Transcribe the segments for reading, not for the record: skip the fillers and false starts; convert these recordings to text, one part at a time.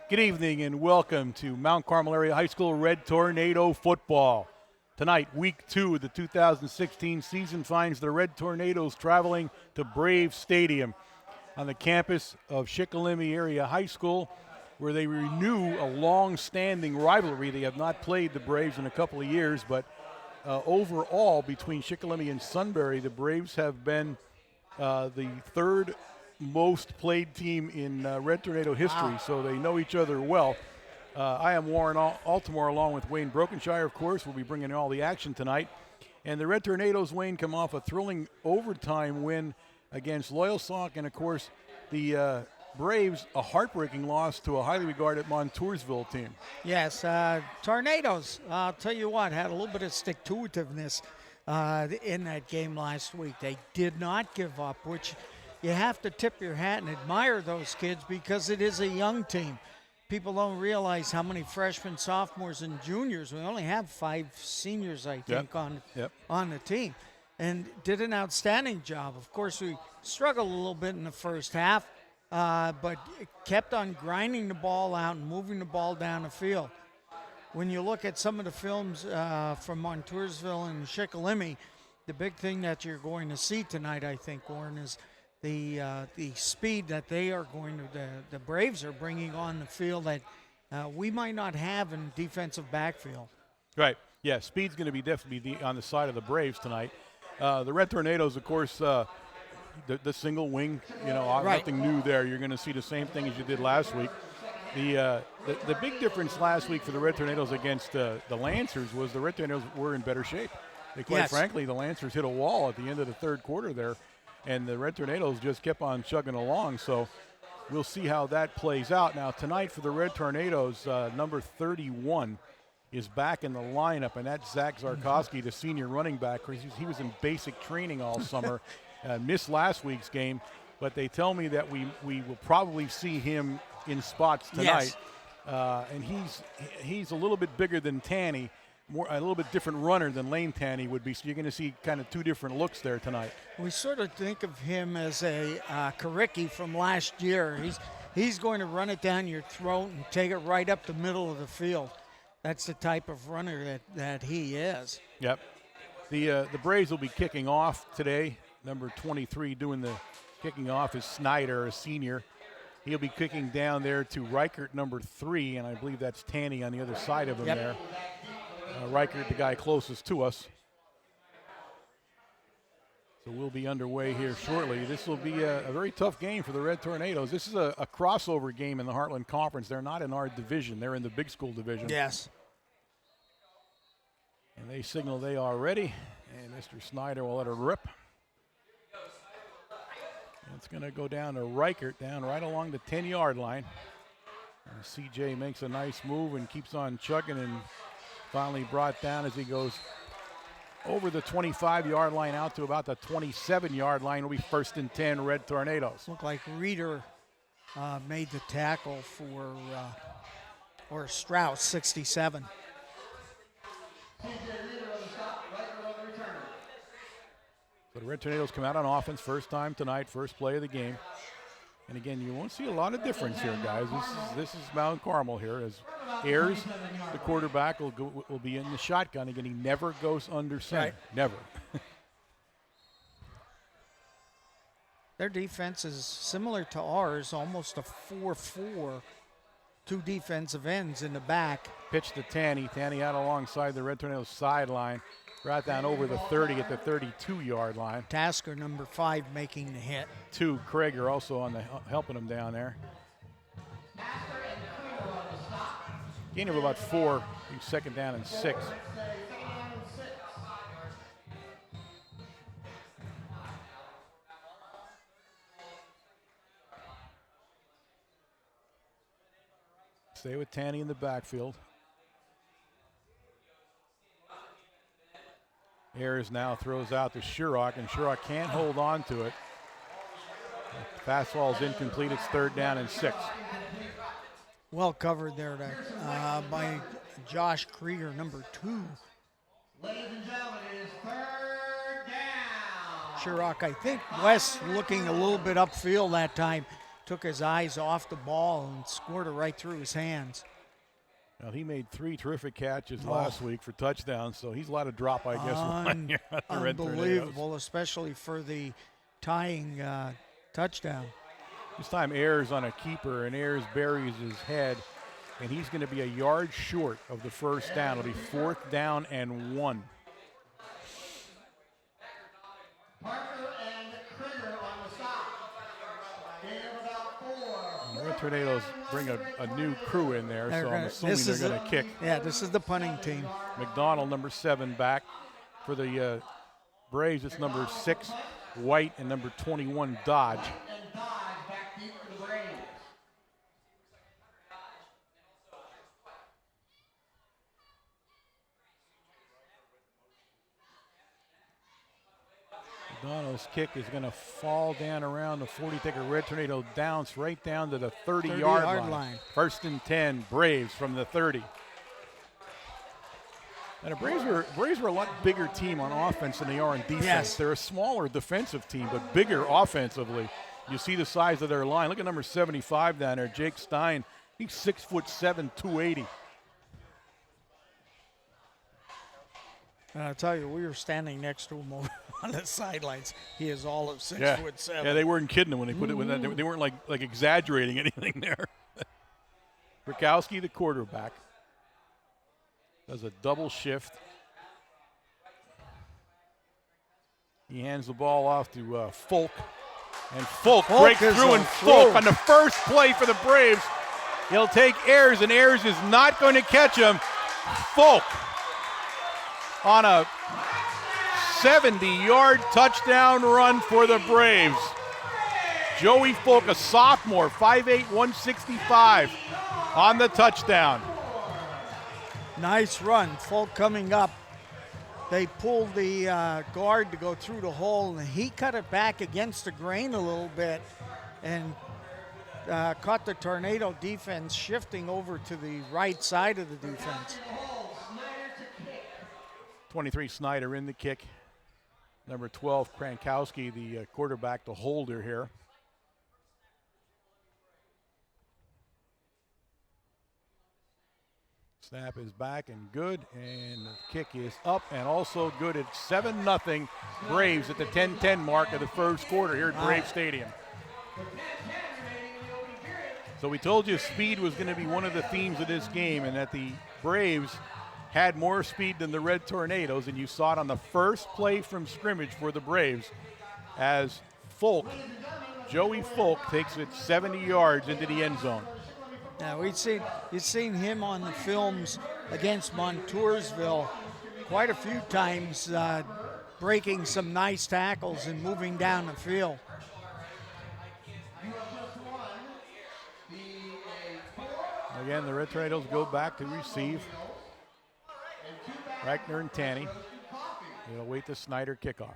Good evening and welcome to Mount Carmel Area High School Red Tornado football. Tonight, week 2 of the 2016 season finds the Red Tornadoes traveling to Brave Stadium on the campus of Shikellamy Area High School, where they renew a long-standing rivalry. They have not played the Braves in a couple of years, but overall, between Shikellamy and Sunbury, the Braves have been the third most played team in Red Tornado history, so they know each other well. I am Warren Altamore along with Wayne Brokenshire, of course. We'll be bringing all the action tonight. And the Red Tornadoes, Wayne, come off a thrilling overtime win against Loyalsock, and of course the Braves, a heartbreaking loss to a highly regarded Montoursville team. Yes, Tornadoes, I'll tell you what, had a little bit of stick-to-itiveness in that game last week. They did not give up, which you have to tip your hat and admire those kids because it is a young team. People don't realize how many freshmen, sophomores, and juniors. We only have 5 seniors, I think, on the team, and did an outstanding job. Of course, we struggled a little bit in the first half, but kept on grinding the ball out and moving the ball down the field. When you look at some of the films from Montoursville and Shikellamy, the big thing that you're going to see tonight, I think, Warren, is the speed that they are going to, the Braves are bringing on the field that we might not have in defensive backfield. Right. Yeah, speed's going to be definitely on the side of the Braves tonight. The Red Tornadoes, of course, the single wing, nothing new there. You're going to see the same thing as you did last week. The big difference last week for the Red Tornadoes against the Lancers was the Red Tornadoes were in better shape. Quite frankly, the Lancers hit a wall at the end of the third quarter there, and the Red Tornadoes just kept on chugging along. So we'll see how that plays out. Now tonight for the Red Tornadoes, number 31 is back in the lineup, and that's Zach Zarkowski, the senior running back. He was in basic training all summer, missed last week's game, but they tell me that we will probably see him in spots tonight. Yes. And he's a little bit bigger than Tanny, a little bit different runner than Lane Tanny would be. So you're going to see kind of 2 different looks there tonight. We sort of think of him as a Karicki from last year. He's going to run it down your throat and take it right up the middle of the field. That's the type of runner that he is. Yep. The Braves will be kicking off today. Number 23 doing the kicking off is Snyder, a senior. He'll be kicking down there to Reichert, number 3, and I believe that's Tanny on the other side of him there. Reichert, the guy closest to us. So we'll be underway here shortly. This will be a very tough game for the Red Tornadoes. This is a crossover game in the Heartland Conference. They're not in our division. They're in the big school division. Yes. And they signal they are ready, and Mr. Snyder will let her rip. It's going to go down to Reichert, down right along the 10-yard line. And CJ makes a nice move and keeps on chugging, and finally brought down as he goes over the 25-yard line out to about the 27-yard line. Will be 1st and 10 Red Tornadoes. Looked like Reeder made the tackle for or Strauss, 67. So the Red Tornadoes come out on offense first time tonight, first play of the game. And again, you won't see a lot of difference here, guys. This is Mount Carmel here. As Ayers, the quarterback, will be in the shotgun. Again, he never goes under center. Right. Never. Their defense is similar to ours, almost a 4-4, 2 defensive ends in the back. Pitch to Tanny. Tanny out alongside the Red Tornadoes sideline. Right down over the 30 at the 32-yard line. Tasker, number 5, making the hit. 2, Krager also on the helping him down there. Gain of about 4, 2nd down and 6. Stay with Tanny in the backfield. Ayers now throws out to Shurock, and Shurock can't hold on to it. Fastball is incomplete. It's 3rd down and 6. Well covered there by Josh Krieger, number 2. Ladies and gentlemen, it is 3rd down. Shurock, I think West looking a little bit upfield that time. took his eyes off the ball and scored it right through his hands. Well, he made 3 terrific catches last week for touchdowns, so he's allowed to drop, I guess, one here at the Red Tornadoes. Unbelievable, especially for the tying touchdown. This time Ayers on a keeper, and Ayers buries his head, and he's going to be a yard short of the first down. It'll be 4th down and 1. Parker and Critter on the stop. Gain of about 4. The Red Tornadoes bring a new crew in there, so I'm assuming they're going to kick. Yeah, this is the punting team. McDonald, number 7, back. For the Braves, it's number 6, White, and number 21, Dodge. And Dodge back deep for the Braves. McDonald's kick is going to fall down around the 40. Take a Red Tornado bounce right down to the 30-yard line. 1st and 10, Braves from the 30. And the Braves were a lot bigger team on offense than they are on defense. Yes. They're a smaller defensive team, but bigger offensively. You see the size of their line. Look at number 75 down there, Jake Stein. He's 6'7", 280. And I'll tell you, we were standing next to him over on the sidelines. He is all of 6'7". Yeah, they weren't kidding when they put it with that. They weren't like exaggerating anything there. Bukowski, the quarterback, does a double shift. He hands the ball off to Folk, and Folk breaks through, and Folk on the first play for the Braves. He'll take Ayers, and Ayers is not going to catch him. Folk on a 70-yard touchdown run for the Braves. Joey Folk, a sophomore, 5'8", 165 on the touchdown. Nice run. Folk coming up. They pulled the guard to go through the hole, and he cut it back against the grain a little bit and caught the Tornado defense shifting over to the right side of the defense. 23, Snyder in the kick. Number 12, Krankowski, the quarterback, the holder here. Snap is back and good, and the kick is up and also good. It's 7-0 Braves at the 10-10 mark of the first quarter here at Brave Stadium. So we told you speed was going to be one of the themes of this game, and that the Braves had more speed than the Red Tornadoes, and you saw it on the first play from scrimmage for the Braves as Joey Folk takes it 70 yards into the end zone. Now you've seen him on the films against Montoursville quite a few times, breaking some nice tackles and moving down the field. Again, the Red Tornadoes go back to receive. Reichner and Tanny. They'll wait the Snyder kickoff.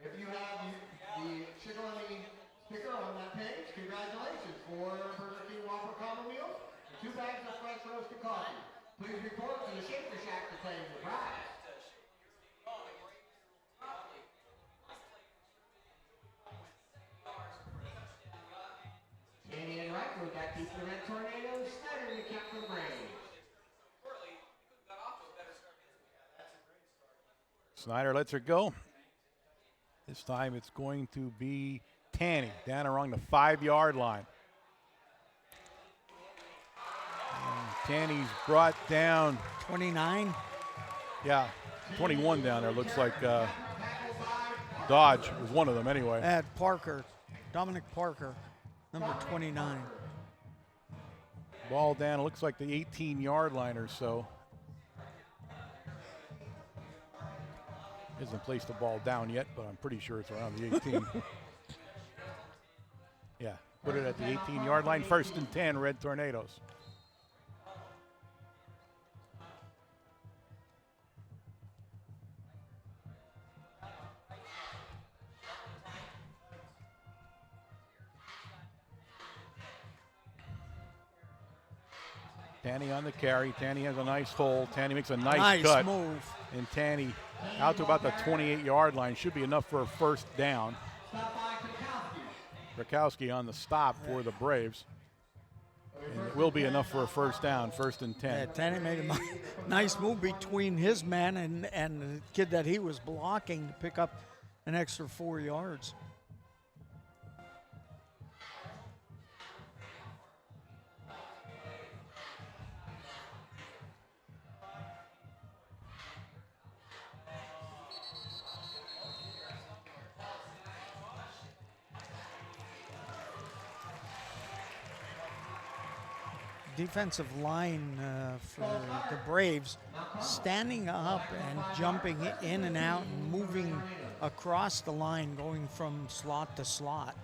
If you have the Shikellamy sticker on that page, congratulations for Burger King Waffle Combo Meal and 2 bags of fresh roasted coffee. Please report to the Shaker Shack to claim the prize. Tanny and Reichner with that keeps the Red Tornadoes. Snyder in the cap for the Braves. Snyder lets her go. This time it's going to be Tanny down around the 5-yard line. And Tanny's brought down. 29. Yeah, 21 down there. Looks like Dodge was one of them anyway. At Parker, Dominic Parker, number 29. Ball down, it looks like the 18-yard line or so. Hasn't placed the ball down yet, but I'm pretty sure it's around the 18. Yeah, put it at the 18-yard line. 1st and 10, Red Tornadoes. Tanny on the carry. Tanny has a nice hole. Tanny makes a nice cut. Move. And Tanny out to about the 28-yard line. Should be enough for a 1st down. Rakowski on the stop for the Braves. And it will be enough for a first down, 1st and 10. Yeah, Tanny made a nice move between his man and the kid that he was blocking to pick up an extra 4 yards. Defensive line for the Braves standing up and jumping in and out and moving across the line, going from slot to slot.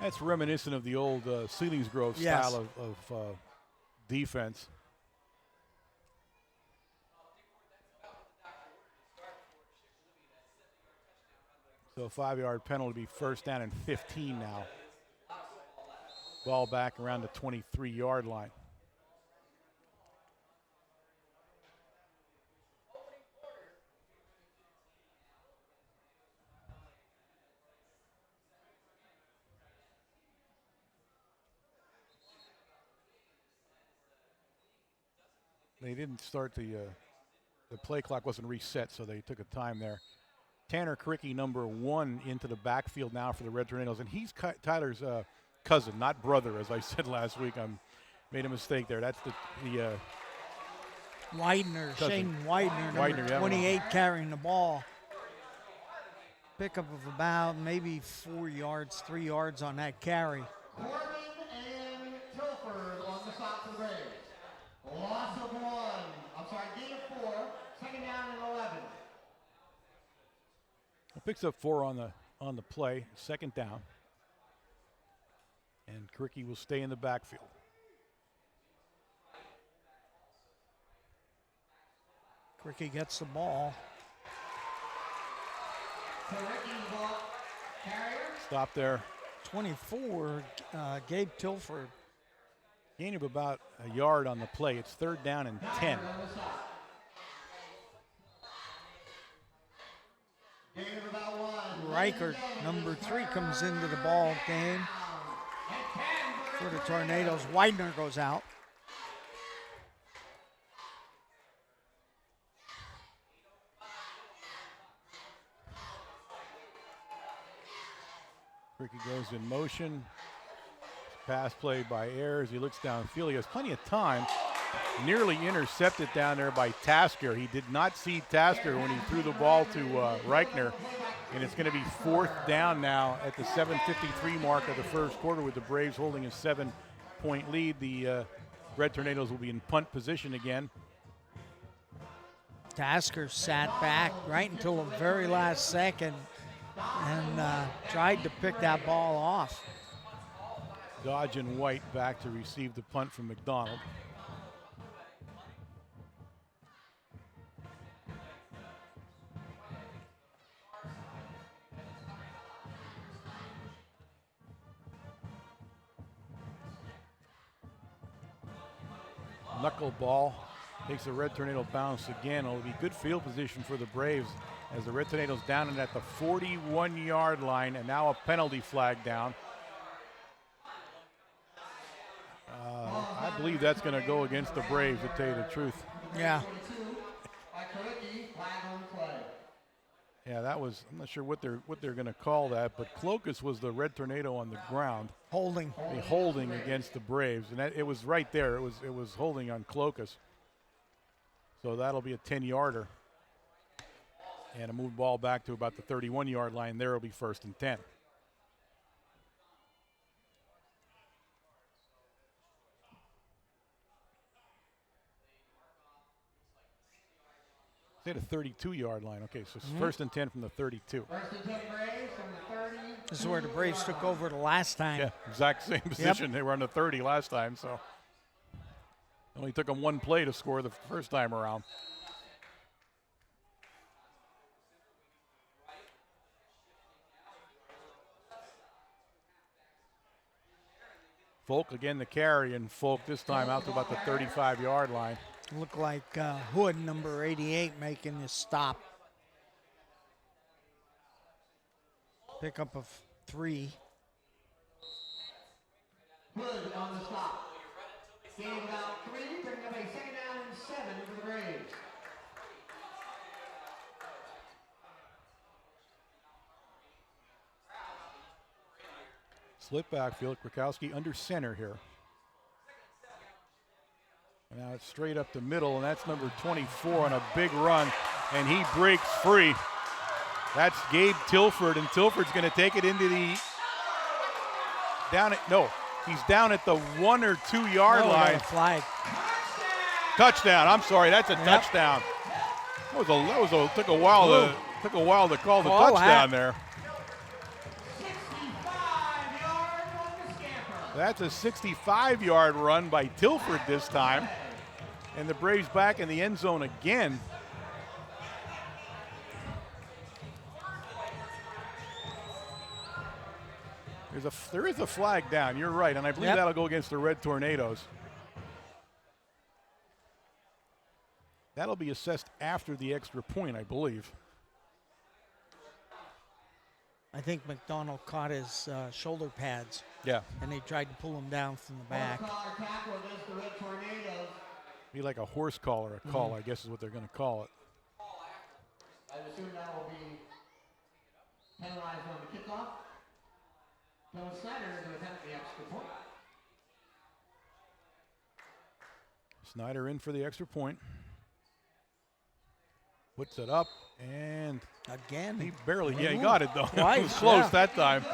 That's reminiscent of the old Selinsgrove Yes. style of defense. So a 5-yard penalty, first down and 15 now. Ball back around the 23-yard line. They didn't start the play clock wasn't reset, so they took a time there. Tanner Cricky, number 1, into the backfield now for the Red Tornadoes, and he's Tyler's cousin, not brother, as I said last week. I made a mistake there. That's the Widener, cousin. Shane Widener, number Widener, yeah. 28, carrying the ball. Pickup of about maybe 4 yards, 3 yards on that carry. Corbin and Tilford on the stop for the Braves. Loss of 1. I'm sorry, gain of 4. 2nd down and 11. It picks up 4 on the play, 2nd down, and Cricky will stay in the backfield. Cricky gets the ball. Stop there. 24, Gabe Tilford. Gain of about a yard on the play. It's 3rd down and 10. Reichert, number 3, comes into the ball game for the Tornadoes. Widener goes out. Cricky goes in motion. Pass play by Ayers. He looks downfield. He has plenty of time. Nearly intercepted down there by Tasker. He did not see Tasker when he threw the ball to Reichner. And it's going to be 4th down now at the 7:53 mark of the first quarter, with the Braves holding a 7-point lead. The Red Tornadoes will be in punt position again. Tasker sat back right until the very last second and tried to pick that ball off. Dodge and White back to receive the punt from McDonald. Knuckleball takes a Red Tornado bounce again. It'll be good field position for the Braves as the Red Tornadoes down and at the 41-yard line, and now a penalty flag down. I believe that's going to go against the Braves, to tell you the truth. Yeah. Yeah, that was, I'm not sure what they're going to call that, but Clokus was the Red Tornado on the ground. Holding. Holding against the Braves, and it was right there. It was holding on Clokus. So that'll be a 10-yarder. And a move ball back to about the 31-yard line. There will be 1st and 10. Say the 32-yard line. Okay, so it's 1st and 10 from the 32. 1st and 10 Braves from the 30. This is where the Braves took over the last time. Yeah, exact same position. They were on the 30 last time, so only took them 1 play to score the first time around. Folk again the carry, and Folk this time out to about the 35-yard line. Looked like Hood, number 88, making his stop. Pickup of 3. Good on the stop. Gain about 3, bringing up a 2nd down and 7 for the Braves. Split backfield. Krakowski under center here. And now it's straight up the middle, and that's number 24 on a big run, and he breaks free. That's Gabe Tilford, and Tilford's going to take it into the he's down at the 1 or 2 yard line. Flag. Touchdown. I'm sorry, that's a touchdown. Took a while to call the touchdown there. 65-yard on the scamper. That's a 65-yard run by Tilford this time. And the Braves back in the end zone again. There is a flag down, you're right, and I believe that'll go against the Red Tornadoes. That'll be assessed after the extra point, I believe. I think McDonald caught his shoulder pads. Yeah. And they tried to pull him down from the back. Tackle against the Red Tornadoes. Be like a horse collar, a call, I guess is what they're going to call it. I assume that will be penalized on the kickoff. Dylan Snyder is going to attempt the extra point. Snyder in for the extra point. Puts it up, and again, he barely, he got it though. Twice, it was close that time,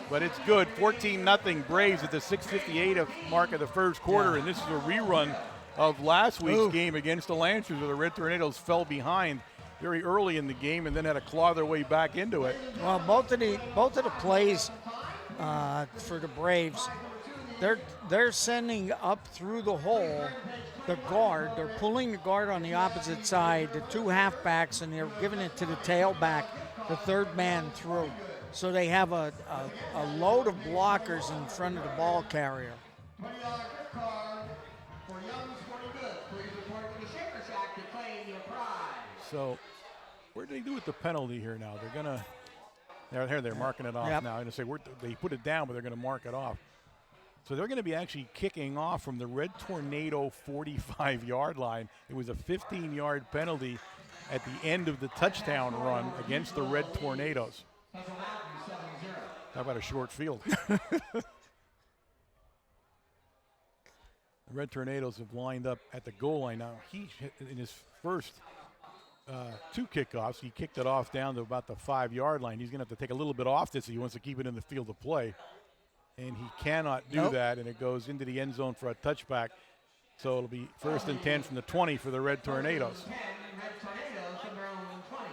but it's good. 14-0 Braves at the 6:58 mark of the first quarter, and this is a rerun of last week's game against the Lancers, where the Red Tornadoes fell behind very early in the game and then had to claw their way back into it. Well, both of the plays for the Braves, they're sending up through the hole the guard. They're pulling the guard on the opposite side, the 2 halfbacks, and they're giving it to the tailback, the 3rd man through. So they have a load of blockers in front of the ball carrier. $20 gift card for Young Sporting Goods. Please report to the Shaker Shack to claim your prize. So, what do they do with the penalty here now? They're gonna, they're marking it off now. I'm gonna say they put it down, but they're gonna mark it off. So they're going to be actually kicking off from the Red Tornado 45-yard line. It was a 15-yard penalty at the end of the touchdown run against the Red Tornadoes. How about a short field? The Red Tornadoes have lined up at the goal line now. He, in his first 2 kickoffs, he kicked it off down to about the 5-yard line. He's going to have to take a little bit off this if he wants to keep it in the field of play. And he cannot do that, and it goes into the end zone for a touchback. So it'll be 1st and 10 from the 20 for the Red Tornadoes. Red Tornadoes from their own 20.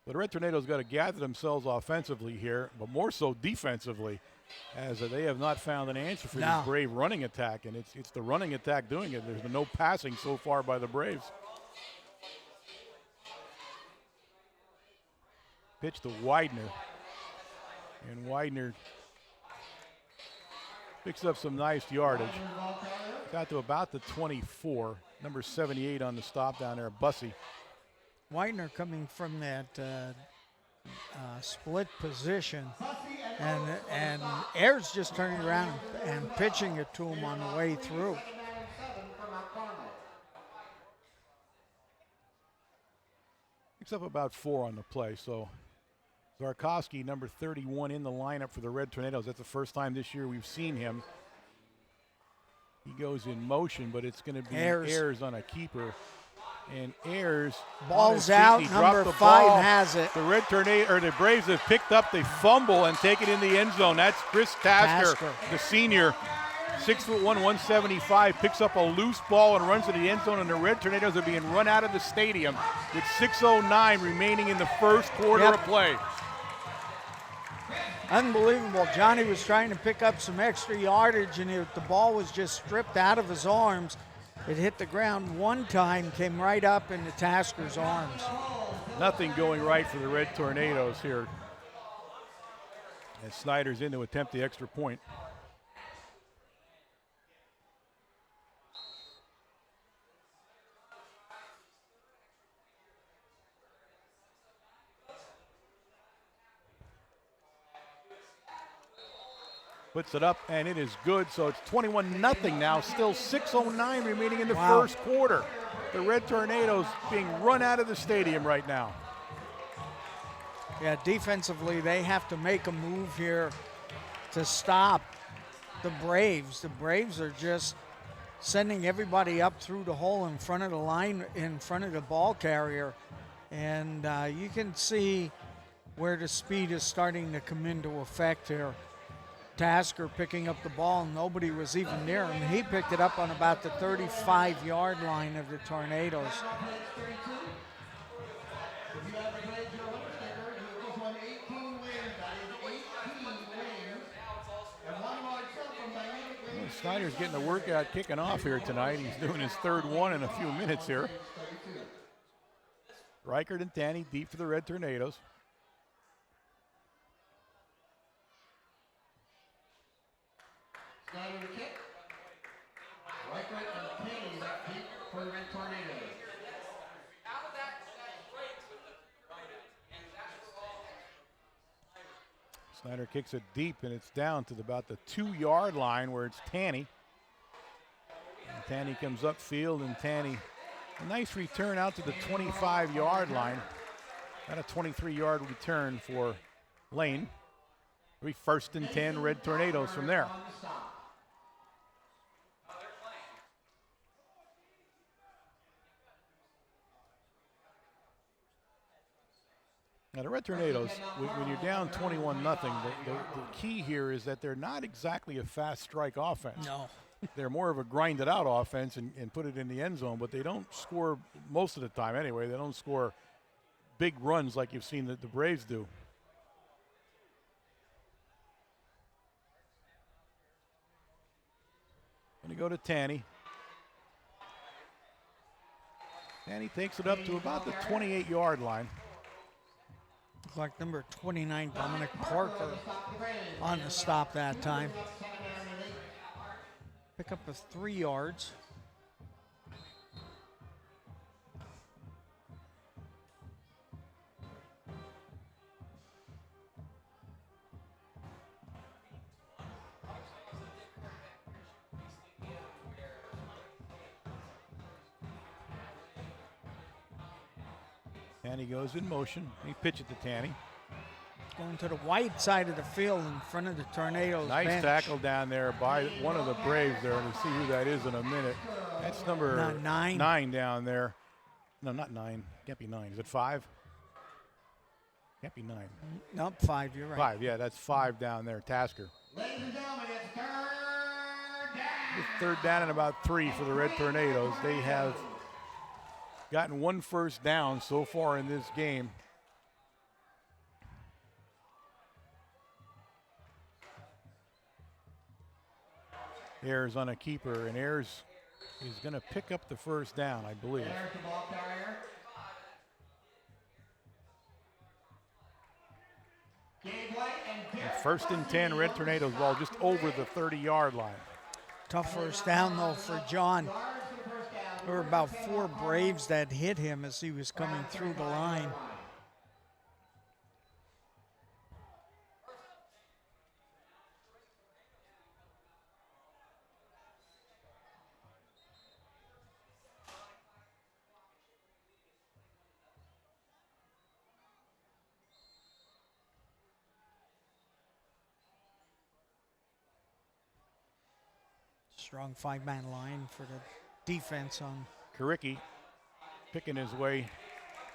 The Red Tornadoes got to gather themselves offensively here, but more so defensively, as they have not found an answer for this Brave running attack, and it's the running attack doing it. There's been no passing so far by the Braves. Pitch to Widener, and Widener picks up some nice yardage. Got to about the 24, number 78 on the stop down there, Bussey. Widener coming from that split position, and Ayers just turning around and pitching it to him on the way through. Picks up about 4 on the play, so Zarkowski, number 31, in the lineup for the Red Tornadoes. That's the first time this year we've seen him. He goes in motion, but it's going to be Ayers on a keeper. And Ayers ball's out. Number 5 has it. The Red Tornado, or the Braves have picked up the fumble and take it in the end zone. That's Chris Tasker, the senior, 6'1", 175, picks up a loose ball and runs to the end zone. And the Red Tornadoes are being run out of the stadium with 6:09 remaining in the first quarter of play. Unbelievable. Johnny was trying to pick up some extra yardage, and the ball was just stripped out of his arms. It hit the ground one time, came right up into Tasker's arms. Nothing going right for the Red Tornadoes here. And Snyder's in to attempt the extra point. Puts it up, and it is good. So it's 21-0 now. Still 6:09 remaining in the first quarter. The Red Tornadoes being run out of the stadium right now. Yeah, defensively, they have to make a move here to stop the Braves. The Braves are just sending everybody up through the hole in front of the line, in front of the ball carrier. And you can see where the speed is starting to come into effect here. Tasker picking up the ball, nobody was even near him. He picked it up on about the 35-yard line of the Tornadoes. Snyder's getting the workout kicking off here tonight. He's doing his third one in a few minutes here. Reichert and Tanny deep for the Red Tornadoes. Snyder to kick. Reichert and Tanny deep for the Red Tornadoes. Snyder kicks it deep, and it's down to about the 2-yard line where it's Tanny. And Tanny comes upfield, and Tanny, a nice return out to the 25-yard line. Got a 23-yard return for Lane. It'll be 1st and 10 Red Tornadoes from there. Now the Red Tornadoes, when you're down 21-0, the key here is that they're not exactly a fast strike offense. No. They're more of a grinded out offense and put it in the end zone, but they don't score most of the time anyway. They don't score big runs like you've seen the Braves do. Going to go to Tanny. Tanny takes it up to about the 28-yard line. Like number 29, Dominic Parker, on the stop that time. Pick up of 3 yards. Tanny goes in motion. He pitches it to Tanny. Going to the wide side of the field in front of the Tornadoes Nice bench. tackle down there by one of the Braves there. We'll see who that is in a minute. That's number 9 down there. No, not 9. Can't be 9. Is it 5? Can't be 9. Nope, 5, you're right. 5, yeah, that's 5 down there, Tasker. Ladies and gentlemen, it's third down. It's third down and about 3 for the Red Tornadoes. They have gotten 1 first down so far in this game. Ayers on a keeper, and Ayers is going to pick up the first down, I believe. There's the ball carrier. Gabe White and Derek 1st and 10, Red Tornadoes ball just over the 30-yard line. Tough first down, though, for John. There were about 4 Braves that hit him as he was coming through the line. Strong 5-man line for the defense on. Karicki picking his way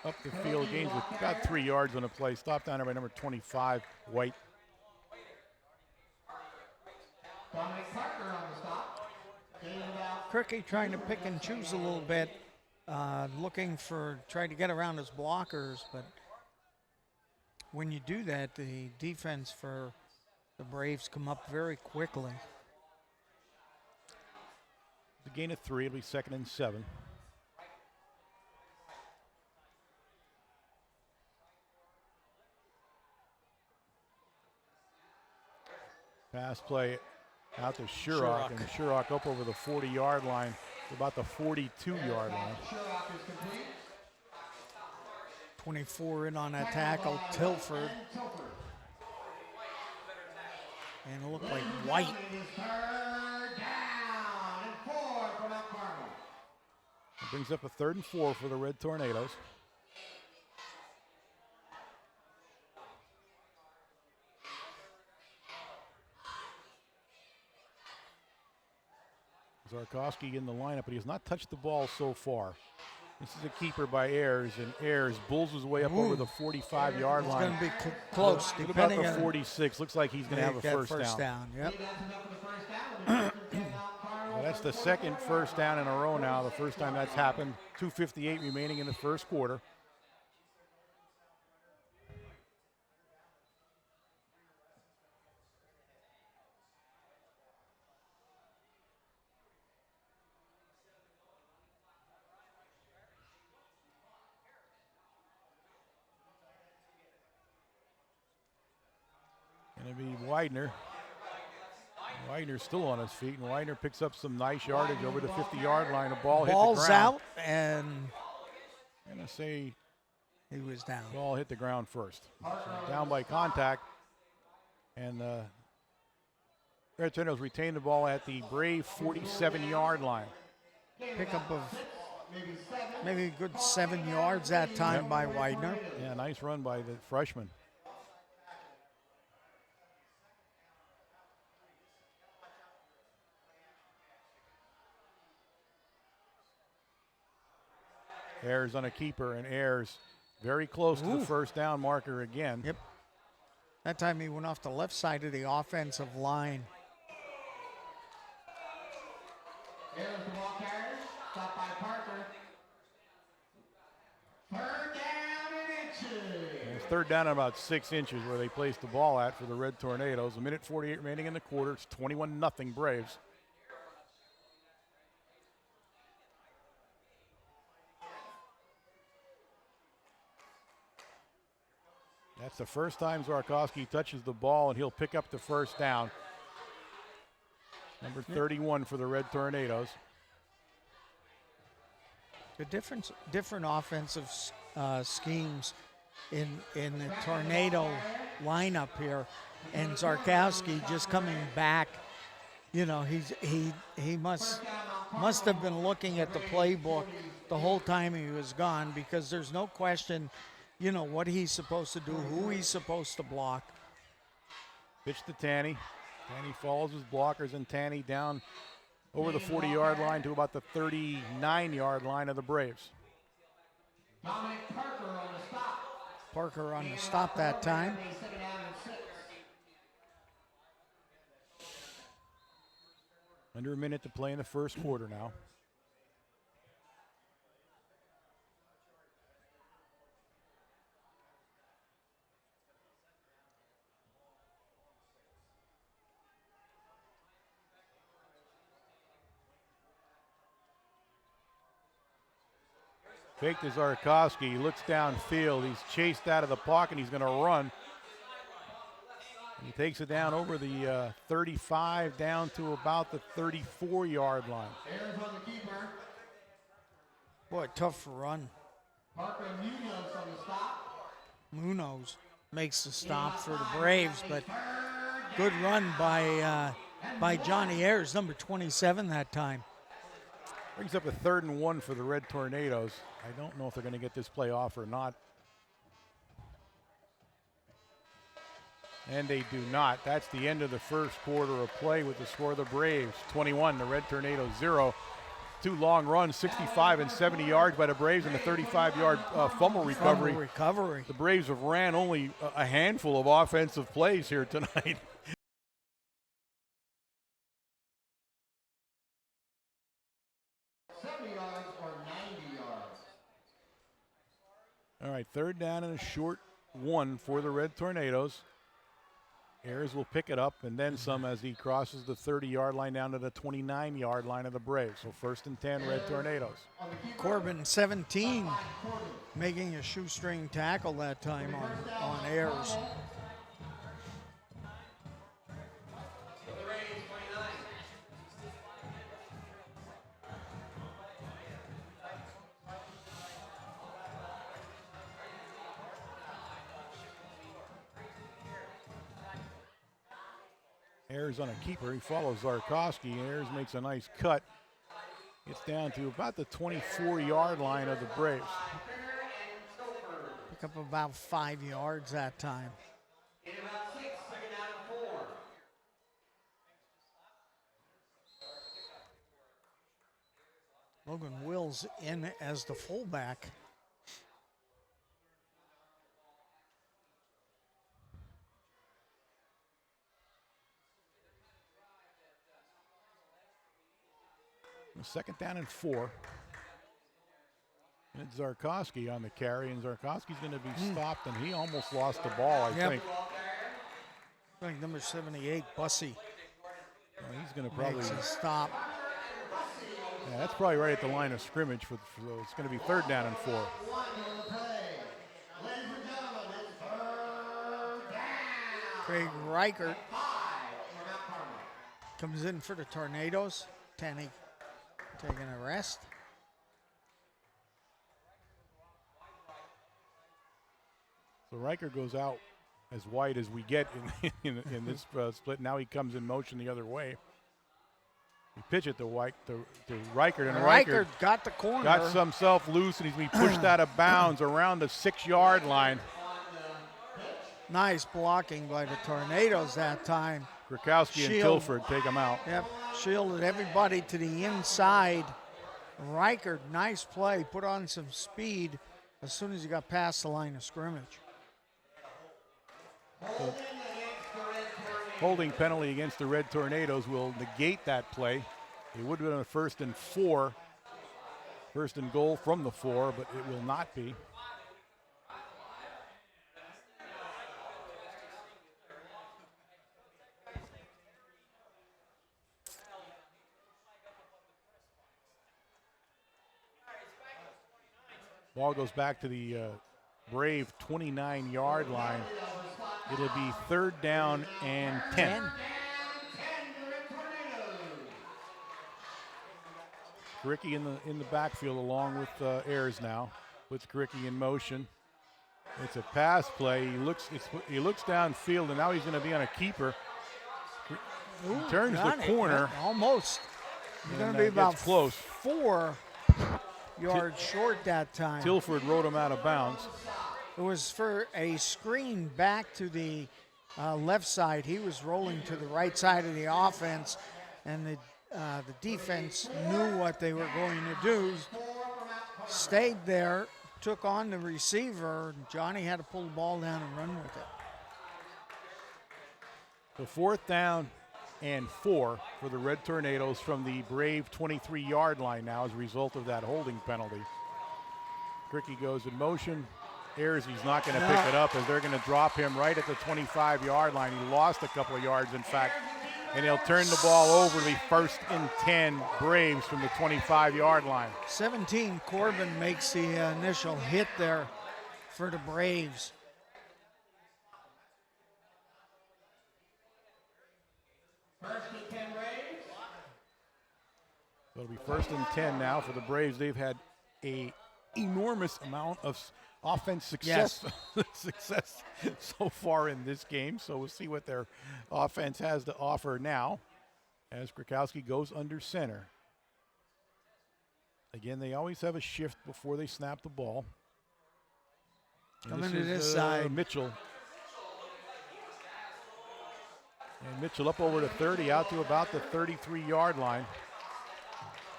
up the field, gains about 3 yards on the play. Stopped down there by number 25, White. Dominic Parker on the stop. Cricky trying to pick and choose a little bit, trying to get around his blockers, but when you do that, the defense for the Braves come up very quickly. The gain of 3, it'll be 2nd and 7. Pass play out to Shurock, and Shurock up over the 40-yard line to about the 42-yard line. 24 in on that tackle, Tilford. and it looked like white. It is third down and 4 for Mount Carmel. It brings up a 3rd and 4 for the Red Tornadoes. Zarkowski in the lineup, but he has not touched the ball so far. This is a keeper by Ayers, and Ayers bulls his way up over the 45-yard It's line. going to be close, What about depending the on 46? Looks like he's going to have a first down. Yep. Well, that's the second first down in a row now. The first time that's happened. 2:58 remaining in the first quarter. Going to be Widener. Widener's still on his feet, and Widener picks up some nice yardage over the 50-yard line. The ball hit the Ball's ground. out, and I'm going to say he was down. ball hit the ground first. So down by contact, and Red Tornadoes retain the ball at the Brave 47-yard line. Pickup of maybe a good 7 yards that time by Widener. Yeah, nice run by the freshman. Ayers on a keeper, and Ayers very close to the first down marker again. Yep. That time he went off the left side of the offensive line. Ayers the ball carrier, stopped by Parker. Third down and inches. And it's third down at about 6 inches where they placed the ball at for the Red Tornadoes. A minute 48 remaining in the quarter. It's 21-0 Braves. That's the first time Zarkowski touches the ball, and he'll pick up the first down. Number 31 for the Red Tornadoes. The different offensive schemes in the Tornado lineup here, and Zarkowski just coming back. You know, he must have been looking at the playbook the whole time he was gone, because there's no question, you know, what he's supposed to do, who he's supposed to block. Pitch to Tanny. Tanny follows his blockers, and Tanny down over the 40-yard line to about the 39-yard line of the Braves. Dominic Parker on the stop. Parker on the stop that time. They set it down in 6. Under a minute to play in the first quarter now. Fake to Zarkowski. He looks downfield. He's chased out of the pocket. He's going to run. He takes it down over the 35 down to about the 34-yard line. Ayers on the keeper. Boy, tough run. Parker Munoz on the stop. Munoz makes the stop for the Braves, but good run by Johnny Ayers, number 27 that time. Brings up a 3rd and 1 for the Red Tornadoes. I don't know if they're going to get this play off or not. And they do not. That's the end of the first quarter of play with the score of the Braves 21, the Red Tornadoes 0. 2 long runs, 65 and 70 yards by the Braves, and the 35-yard fumble recovery. The Braves have ran only a handful of offensive plays here tonight. All right, third down and a short one for the Red Tornadoes. Ayers will pick it up and then some as he crosses the 30-yard line down to the 29-yard line of the Braves. So 1st and 10, Red Tornadoes. Corbin, 17, making a shoestring tackle that time on Ayers. Ayers on a keeper. He follows Zarkowski. Ayers makes a nice cut. Gets down to about the 24-yard line of the Braves. Pick up about 5 yards that time. In about 6, second down and 4. Logan Wills in as the fullback. Second down and 4. And it's Zarkowski on the carry, and Zarkowski's going to be stopped, and he almost lost the ball, I think. I think number 78, Bussey, He's going to probably makes a stop. Yeah, that's probably right at the line of scrimmage for it's going to be third down and 4. Craig Reichert comes in for the Tornadoes. Tanny taking a rest. So Riker goes out as wide as we get in this split. Now he comes in motion the other way. He pitch it to Reichert, and Reichert got the corner. Got himself loose, and he's being pushed out of bounds around the 6-yard line. Nice blocking by the Tornadoes that time. Krakowski and Tilford take him out. Yep, shielded everybody to the inside. Reichert, nice play, put on some speed as soon as he got past the line of scrimmage. Holding penalty against the Red Tornadoes will negate that play. It would have been a 1st and 4. 1st and goal from the 4, but it will not be. Ball goes back to the Brave 29-yard line. It'll be third down and 10. Ricky in the backfield along with Ayers now. Puts Ricky in motion. It's a pass play. He looks downfield, and now he's going to be on a keeper. He turns the corner. Almost. He's going to be about close. 4 yards short that time. Tilford rode him out of bounds. It was for a screen back to the left side. He was rolling to the right side of the offense, and the defense knew what they were going to do. Stayed there, took on the receiver, and Johnny had to pull the ball down and run with it. The 4th down and 4 for the Red Tornadoes from the Brave 23-yard line now as a result of that holding penalty. Cricky goes in motion. Ayers, he's not going to pick it up as they're going to drop him right at the 25-yard line. He lost a couple of yards, in fact, and he'll turn the ball over the 1st and 10 Braves from the 25-yard line. 17, Corbin makes the initial hit there for the Braves. So it'll be 1st and 10 now for the Braves. They've had a enormous amount of offense success, success so far in this game. So we'll see what their offense has to offer now as Krakowski goes under center. Again, they always have a shift before they snap the ball. Coming to this side. Mitchell. And Mitchell up over to 30, out to about the 33-yard line.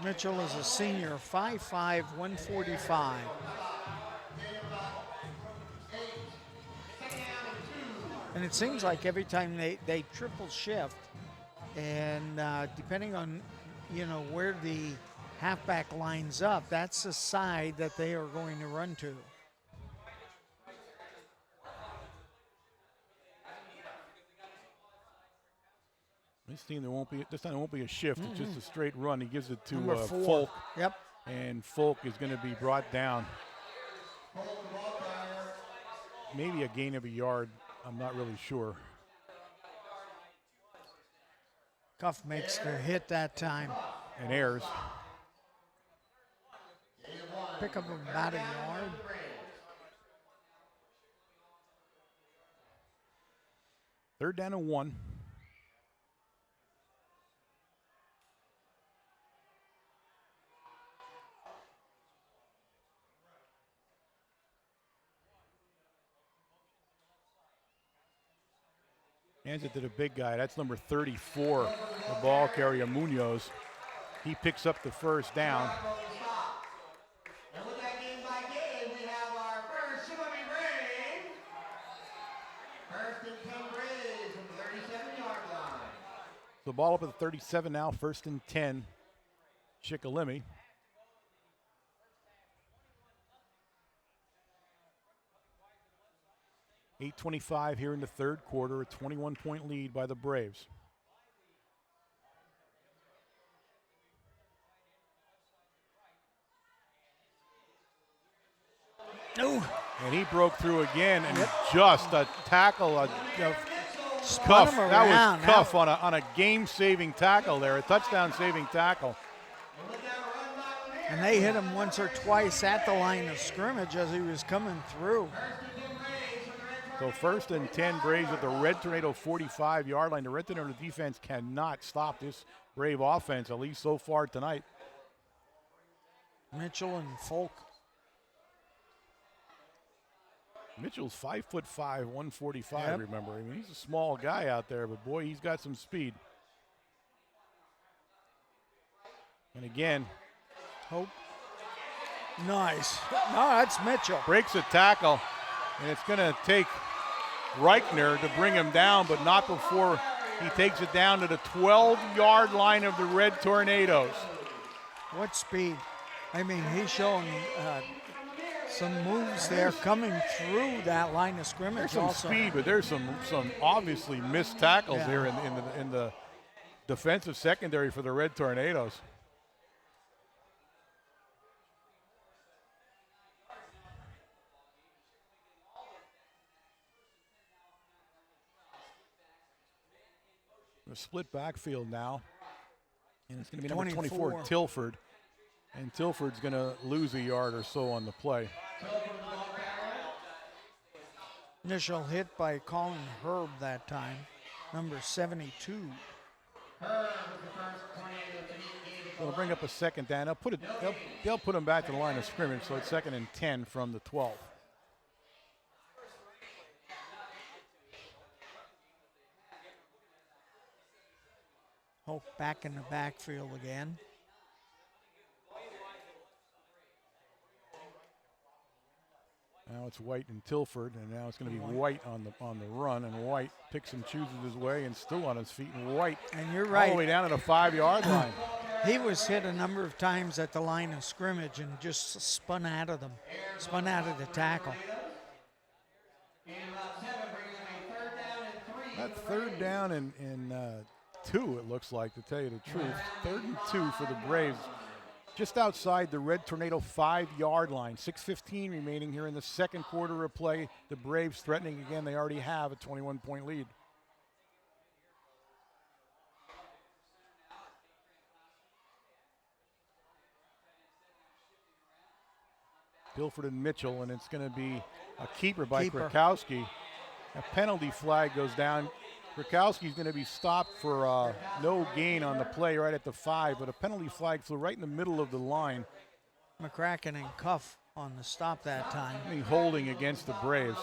Mitchell is a senior, 5'5", 145. And it seems like every time they triple shift, and depending on, where the halfback lines up, that's the side that they are going to run to. This time there won't be a shift. It's just a straight run. He gives it to Number 4. Folk. Yep. And Folk is going to be brought down. Maybe a gain of a yard. I'm not really sure. Cuff makes the hit that time. And Ayers. Pick up about a yard. Third down and 1. Hands it to the big guy. That's number 34, the ball carrier, Munoz. He picks up the first down. And with that game by game, we have our first Shikellamy Braves. First and 10 Braves from the 37-yard line. The ball up at the 37 now, first and 10, Shikellamy. .8:25 here in the third quarter, a 21-point lead by the Braves. Ooh. And he broke through again, and just a tackle, Spun cuff. him That around. was cuff on a game-saving tackle there, a touchdown-saving tackle. And they hit him once or twice at the line of scrimmage as he was coming through. So first and 10 Braves at the Red Tornado 45-yard line. The Red Tornado defense cannot stop this Brave offense, at least so far tonight. Mitchell and Folk. Mitchell's 5'5", 145, Yep. remember. I mean, he's a small guy out there, but boy, he's got some speed. And again, Hope. Nice. No, that's Mitchell. breaks a tackle, and it's going to take Reichner to bring him down, but not before he takes it down to the 12-yard line of the Red Tornadoes. What speed. I mean, he's showing some moves there coming through that line of scrimmage. There's some also. speed, but there's some obviously missed tackles Yeah. here in the defensive secondary for the Red Tornadoes. A split backfield now, and it's going to be number 24, Tilford. And Tilford's going to lose a yard or so on the play. Initial hit by Colin Herb that time, number 72. They'll bring up a second down. They'll put him back to the line of scrimmage, so it's second and 10 from the 12. Hope back in the backfield again. Now it's White and Tilford, and now it's going to be White on the run, and White picks and chooses his way and still on his feet, and White And you're all right. the way down to the 5-yard line. He was hit a number of times at the line of scrimmage and just spun out of them, spun out of the tackle. That third down and 2, it looks like, to tell you the truth. 3rd and 2 for the Braves, just outside the Red Tornado 5-yard line. 6:15 remaining here in the second quarter of play. The Braves threatening again. They already have a 21-point lead. Tilford and Mitchell, and it's going to be a keeper by Krakowski. A penalty flag goes down. Krakowski's going to be stopped for no gain on the play right at the 5, but a penalty flag flew right in the middle of the line. McCracken and Cuff on the stop that time. Holding against the Braves.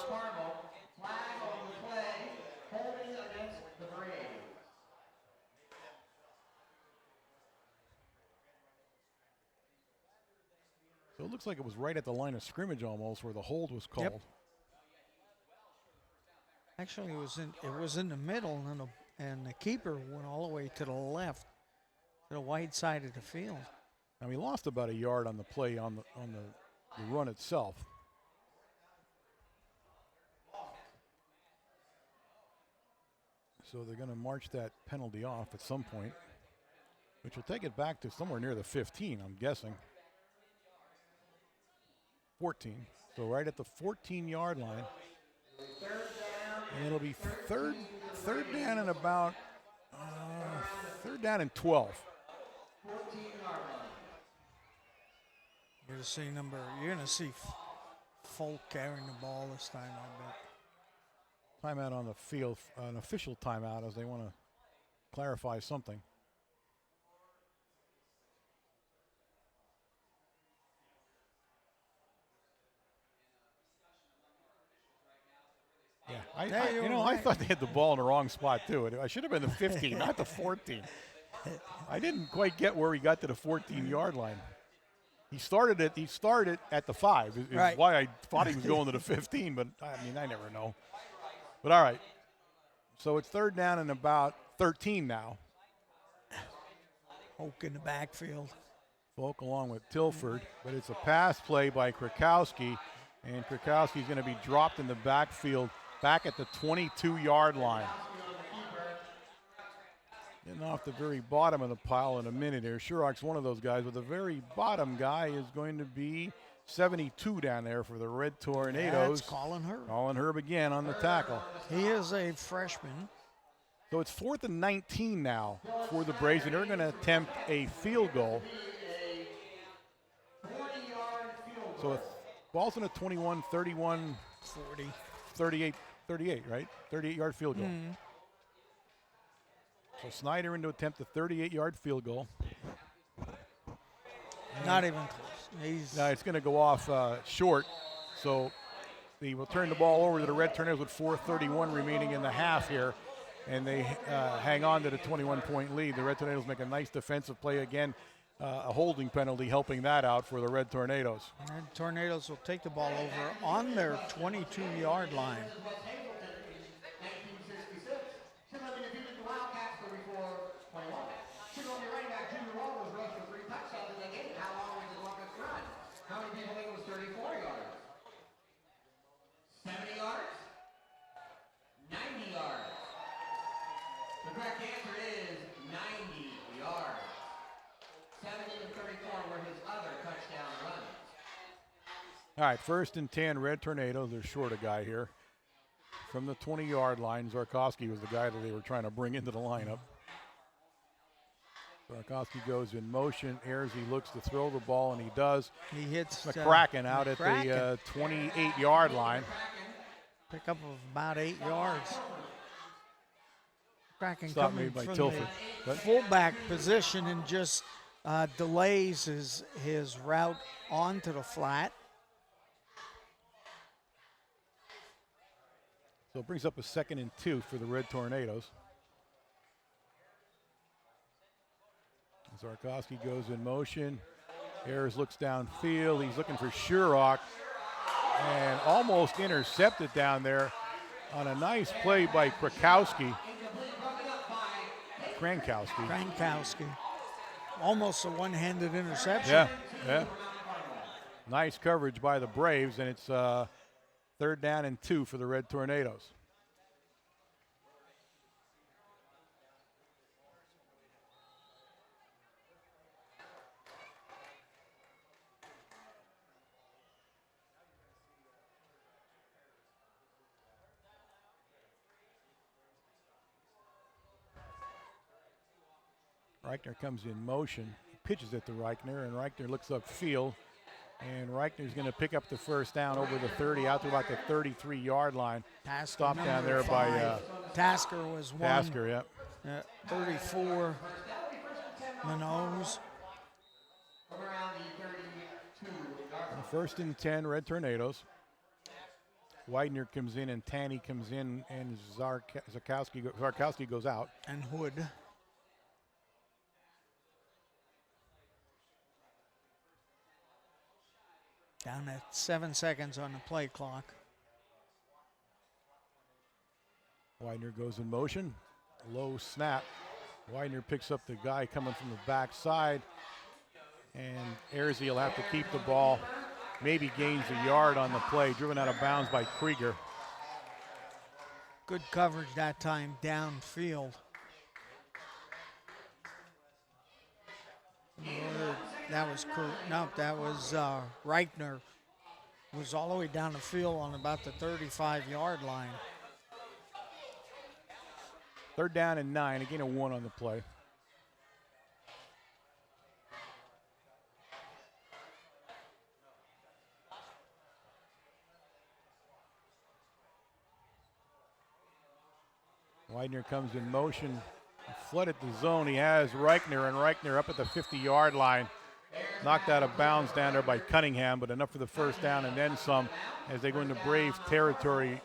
So it looks like it was right at the line of scrimmage almost where the hold was called. Yep. Actually, it was in the middle, and the keeper went all the way to the left, to the wide side of the field. Now he lost about a yard on the play on the run itself. So they're going to march that penalty off at some point, which will take it back to somewhere near the 15, I'm guessing. 14. So right at the 14-yard line. And it'll be third down and about third down and 12. You're gonna see Folk carrying the ball this time, I bet. Timeout on the field, an official timeout, as they want to clarify something. Yeah, I Right. thought they had the ball in the wrong spot too. I should have been the 15, not the 14. I didn't quite get where he got to the 14-yard line. He started at the 5. Is Right. why I thought he was going to the 15, but I mean I never know. But all right. So it's third down and about 13 now. Hoke in the backfield. Folk along with Tilford, but it's a pass play by Krakowski, and Krakowski's going to be dropped in the backfield back at the 22-yard line. Getting off the very bottom of the pile in a minute here. Sherrock's one of those guys, but the very bottom guy is going to be 72 down there for the Red Tornadoes. That's Colin Herb. Colin Herb again on the tackle. He is a freshman. So it's 4th and 19 now for the Braves, and they're going to attempt a field goal. So if ball's in a 21, 31, 40. 38, right? 38-yard field goal. So Snyder in to attempt a 38-yard field goal. Not even close. Now it's going to go off short. So they will turn the ball over to the Red Tornadoes with 4:31 remaining in the half here. And they hang on to the 21-point lead. The Red Tornadoes make a nice defensive play again. A holding penalty helping that out for the Red Tornadoes. And Tornadoes will take the ball over on their 22-yard line. Shikellamy defeated the Wildcats 34-21. Shikellamy running back Junior Walters rushed for 3 touchdowns in the game. How long was the offense run? How many people think it was 34 yards? 70 yards? 90 yards? The correct answer is 90 yards. 70 and 34 were his other touchdown runs. All right, 1st and 10, Red Tornadoes. They're short a guy here. From the 20-yard line, Zarkowski was the guy that they were trying to bring into the lineup. Zarkowski goes in motion. Ayers, he looks to throw the ball, and he does. He hits McCracken out at the 28-yard line. Pickup of about 8 yards. Kraken Stop coming made by from Tilford. the But fullback position and just delays his route onto the flat. so it brings up a 2nd and 2 for the Red Tornadoes. Zarkowski goes in motion. Ayers looks downfield. He's looking for Sherrock and almost intercepted down there on a nice play by Krankowski. Almost a one-handed interception. Yeah. Nice coverage by the Braves, and it's 3rd down and 2 for the Red Tornadoes. Reichner comes in motion, pitches it to Reichner, and Reichner looks upfield. And Reichner's going to pick up the 1st down over the 30, out to about the 33-yard line. Stopped down there by Tasker was one. Tasker, yep. 34, Manoz. The 1st and 10, Red Tornadoes. Widener comes in, and Tanny comes in, and Zarkowski goes out. And Hood. Down at 7 seconds on the play clock. Widener goes in motion. Low snap. Widener picks up the guy coming from the backside. And Ayersley will have to keep the ball. Maybe gains a yard on the play. Driven out of bounds by Krieger. Good coverage that time downfield. That was Reichner. Was all the way down the field on about the 35-yard line. 3rd down and 9. Again, a 1 on the play. Widener comes in motion. Flooded the zone. He has Reichner, and Reichner up at the 50-yard line. Knocked out of bounds down there by Cunningham, but enough for the 1st down and then some as they go into Brave territory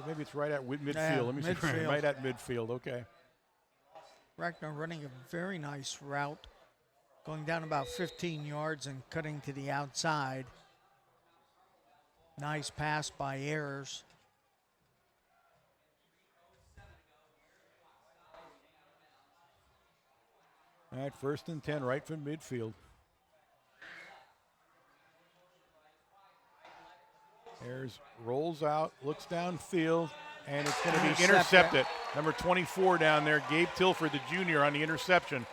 maybe it's right at midfield. Yeah, Let me see. midfield. Right at midfield. Okay. Ragnar running a very nice route, going down about 15 yards and cutting to the outside. Nice pass by Ayers. All right, 1st and 10, right from midfield. Ayers rolls out, looks downfield, and it's going to be intercepted. Number 24 down there, Gabe Tilford, the junior, on the interception.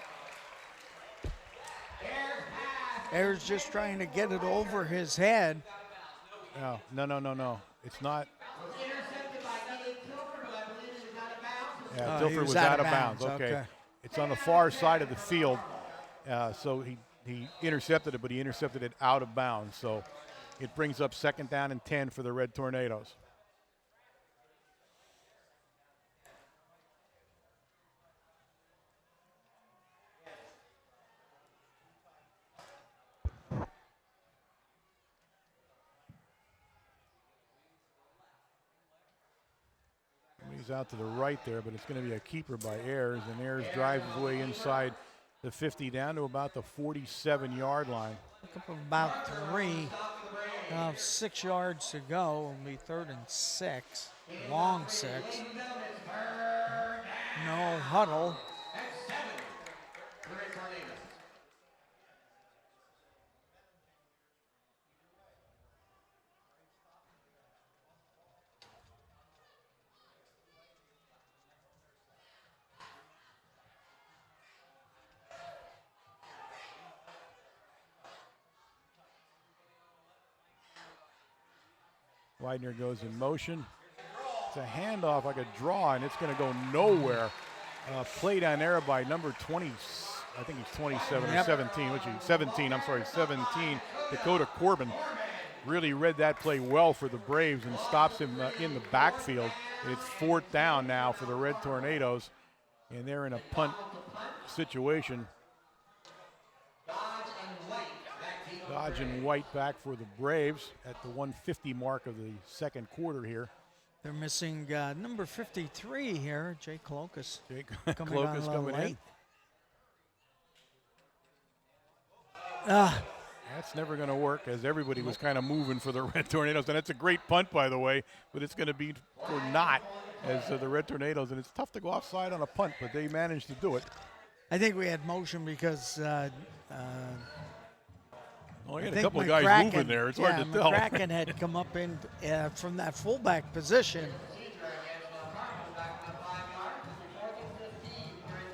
Ayers just trying to get it over his head. No. It's not. Intercepted by Gabe Tilford, but I believe he was out of bounds. Yeah, He Tilford was out of bounds. Okay. It's on the far side of the field, so he intercepted it, but he intercepted it out of bounds. So it brings up 2nd down and 10 for the Red Tornadoes. He's out to the right there, but it's going to be a keeper by Ayers, and Ayers drives his way inside the 50 down to about the 47-yard line. Look up about 3. 6 yards to go. It'll be 3rd and 6. Long 6. No huddle. Widener goes in motion. It's a handoff like a draw, and it's going to go nowhere. Play down there by number 20, I think he's 27 or 17, which is 17, 17. Dakota Corbin really read that play well for the Braves and stops him in the backfield. It's 4th down now for the Red Tornadoes, and they're in a punt situation. Dodge and White back for the Braves at the 150 mark of the 2nd quarter here. They're missing number 53 here, Jay Clokus. Jake coming on a Clokus little coming late. in. That's never going to work, as everybody was kind of moving for the Red Tornadoes. And it's a great punt, by the way, but it's going to be for not as the Red Tornadoes. And it's tough to go offside on a punt, but they managed to do it. I think we had motion because Oh, you had a couple of guys moving there. It's hard to tell. McCracken had come up in from that fullback position.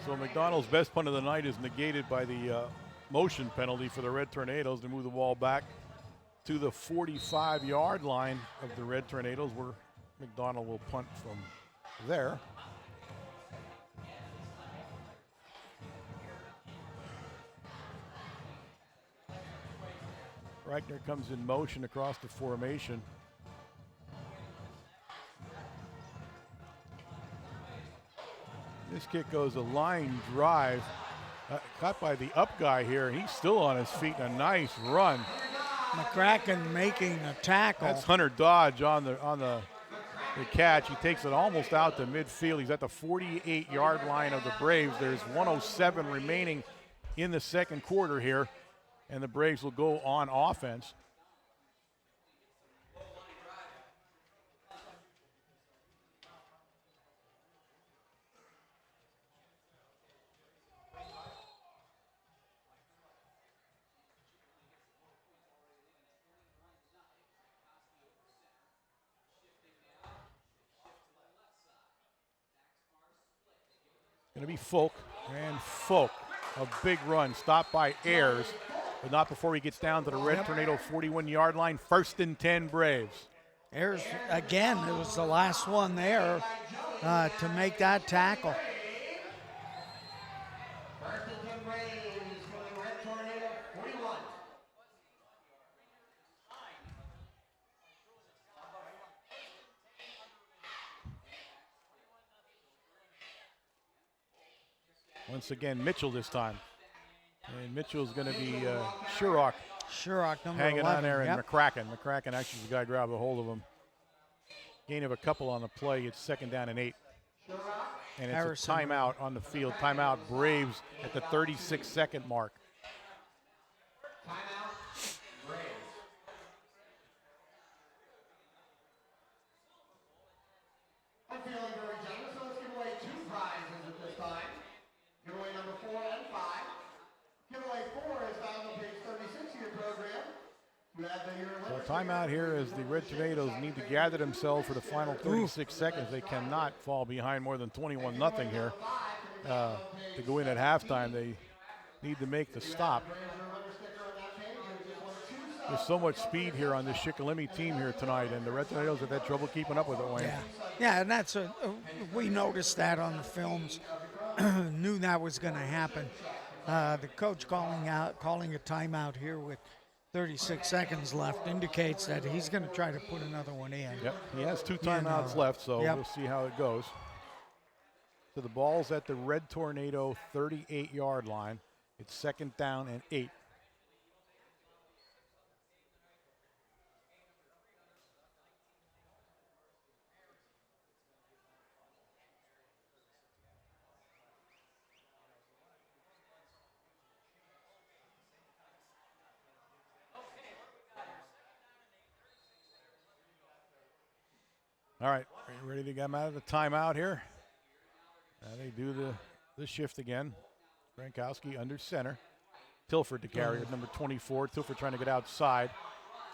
So McDonald's best punt of the night is negated by the motion penalty for the Red Tornadoes to move the ball back to the 45-yard line of the Red Tornadoes, where McDonald will punt from there. Reichner comes in motion across the formation. This kick goes a line drive, caught by the up guy here, and he's still on his feet. A nice run. McCracken making a tackle. That's Hunter Dodge on the catch. He takes it almost out to midfield. He's at the 48-yard line of the Braves. There's 1:07 remaining in the 2nd quarter here, and the Braves will go on offense. Going to be Folk, and Folk, a big run, stopped by Ayers, but not before he gets down to the Red Tornado 41-yard line. 1st and 10 Braves. Ayers, again, it was the last one there to make that tackle. First and 10 Braves for the Red Tornado 41. Once again, Mitchell this time. And Mitchell's going to be Shurock Shurock, number hanging 11. on there, and Yep. McCracken. McCracken actually is the guy grabbed a hold of him Gain of a couple on the play. It's 2nd down and 8. And it's Harrison. a timeout on the field. Timeout Braves at the 36-second mark. Timeout, Braves. I'm feeling very generous, so let's give away 2 prizes at this time. Giveaway number 4 and 5. Giveaway 4 is found on page 36 of your program. You have your So timeout here as the Red Tornadoes need to gather themselves for the final 36 seconds. They cannot fall behind more than 21-0 here to go in at halftime. They need to make the stop. There's so much speed here on this Shikellamy team here tonight, and the Red Tornadoes have had trouble keeping up with it, Wayne. Yeah, and that's we noticed that on the films. Knew that was going to happen. The coach calling a timeout here with 36 seconds left indicates that he's going to try to put another one in. Yep, he has 2 timeouts left, so we'll see how it goes. So the ball's at the Red Tornado 38-yard line. It's 2nd down and 8. All right, are you ready to get them out of the timeout here? They do the shift again. Gronkowski under center. Tilford to carry at number 24. Tilford trying to get outside,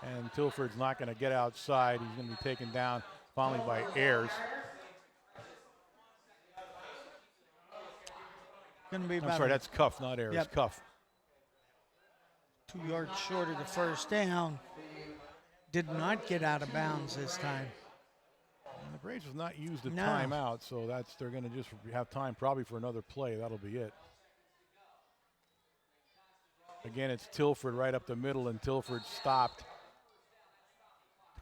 and Tilford's not going to get outside. He's going to be taken down finally by Ayers. Going to be I'm sorry, that's Cuff, not Ayers. Yep. Cuff. 2 yards short of the first down. Did not get out of bounds this time. And the Braves have not used a No. timeout, so they're going to just have time probably for another play. That'll be it. Again, it's Tilford right up the middle, and Tilford stopped.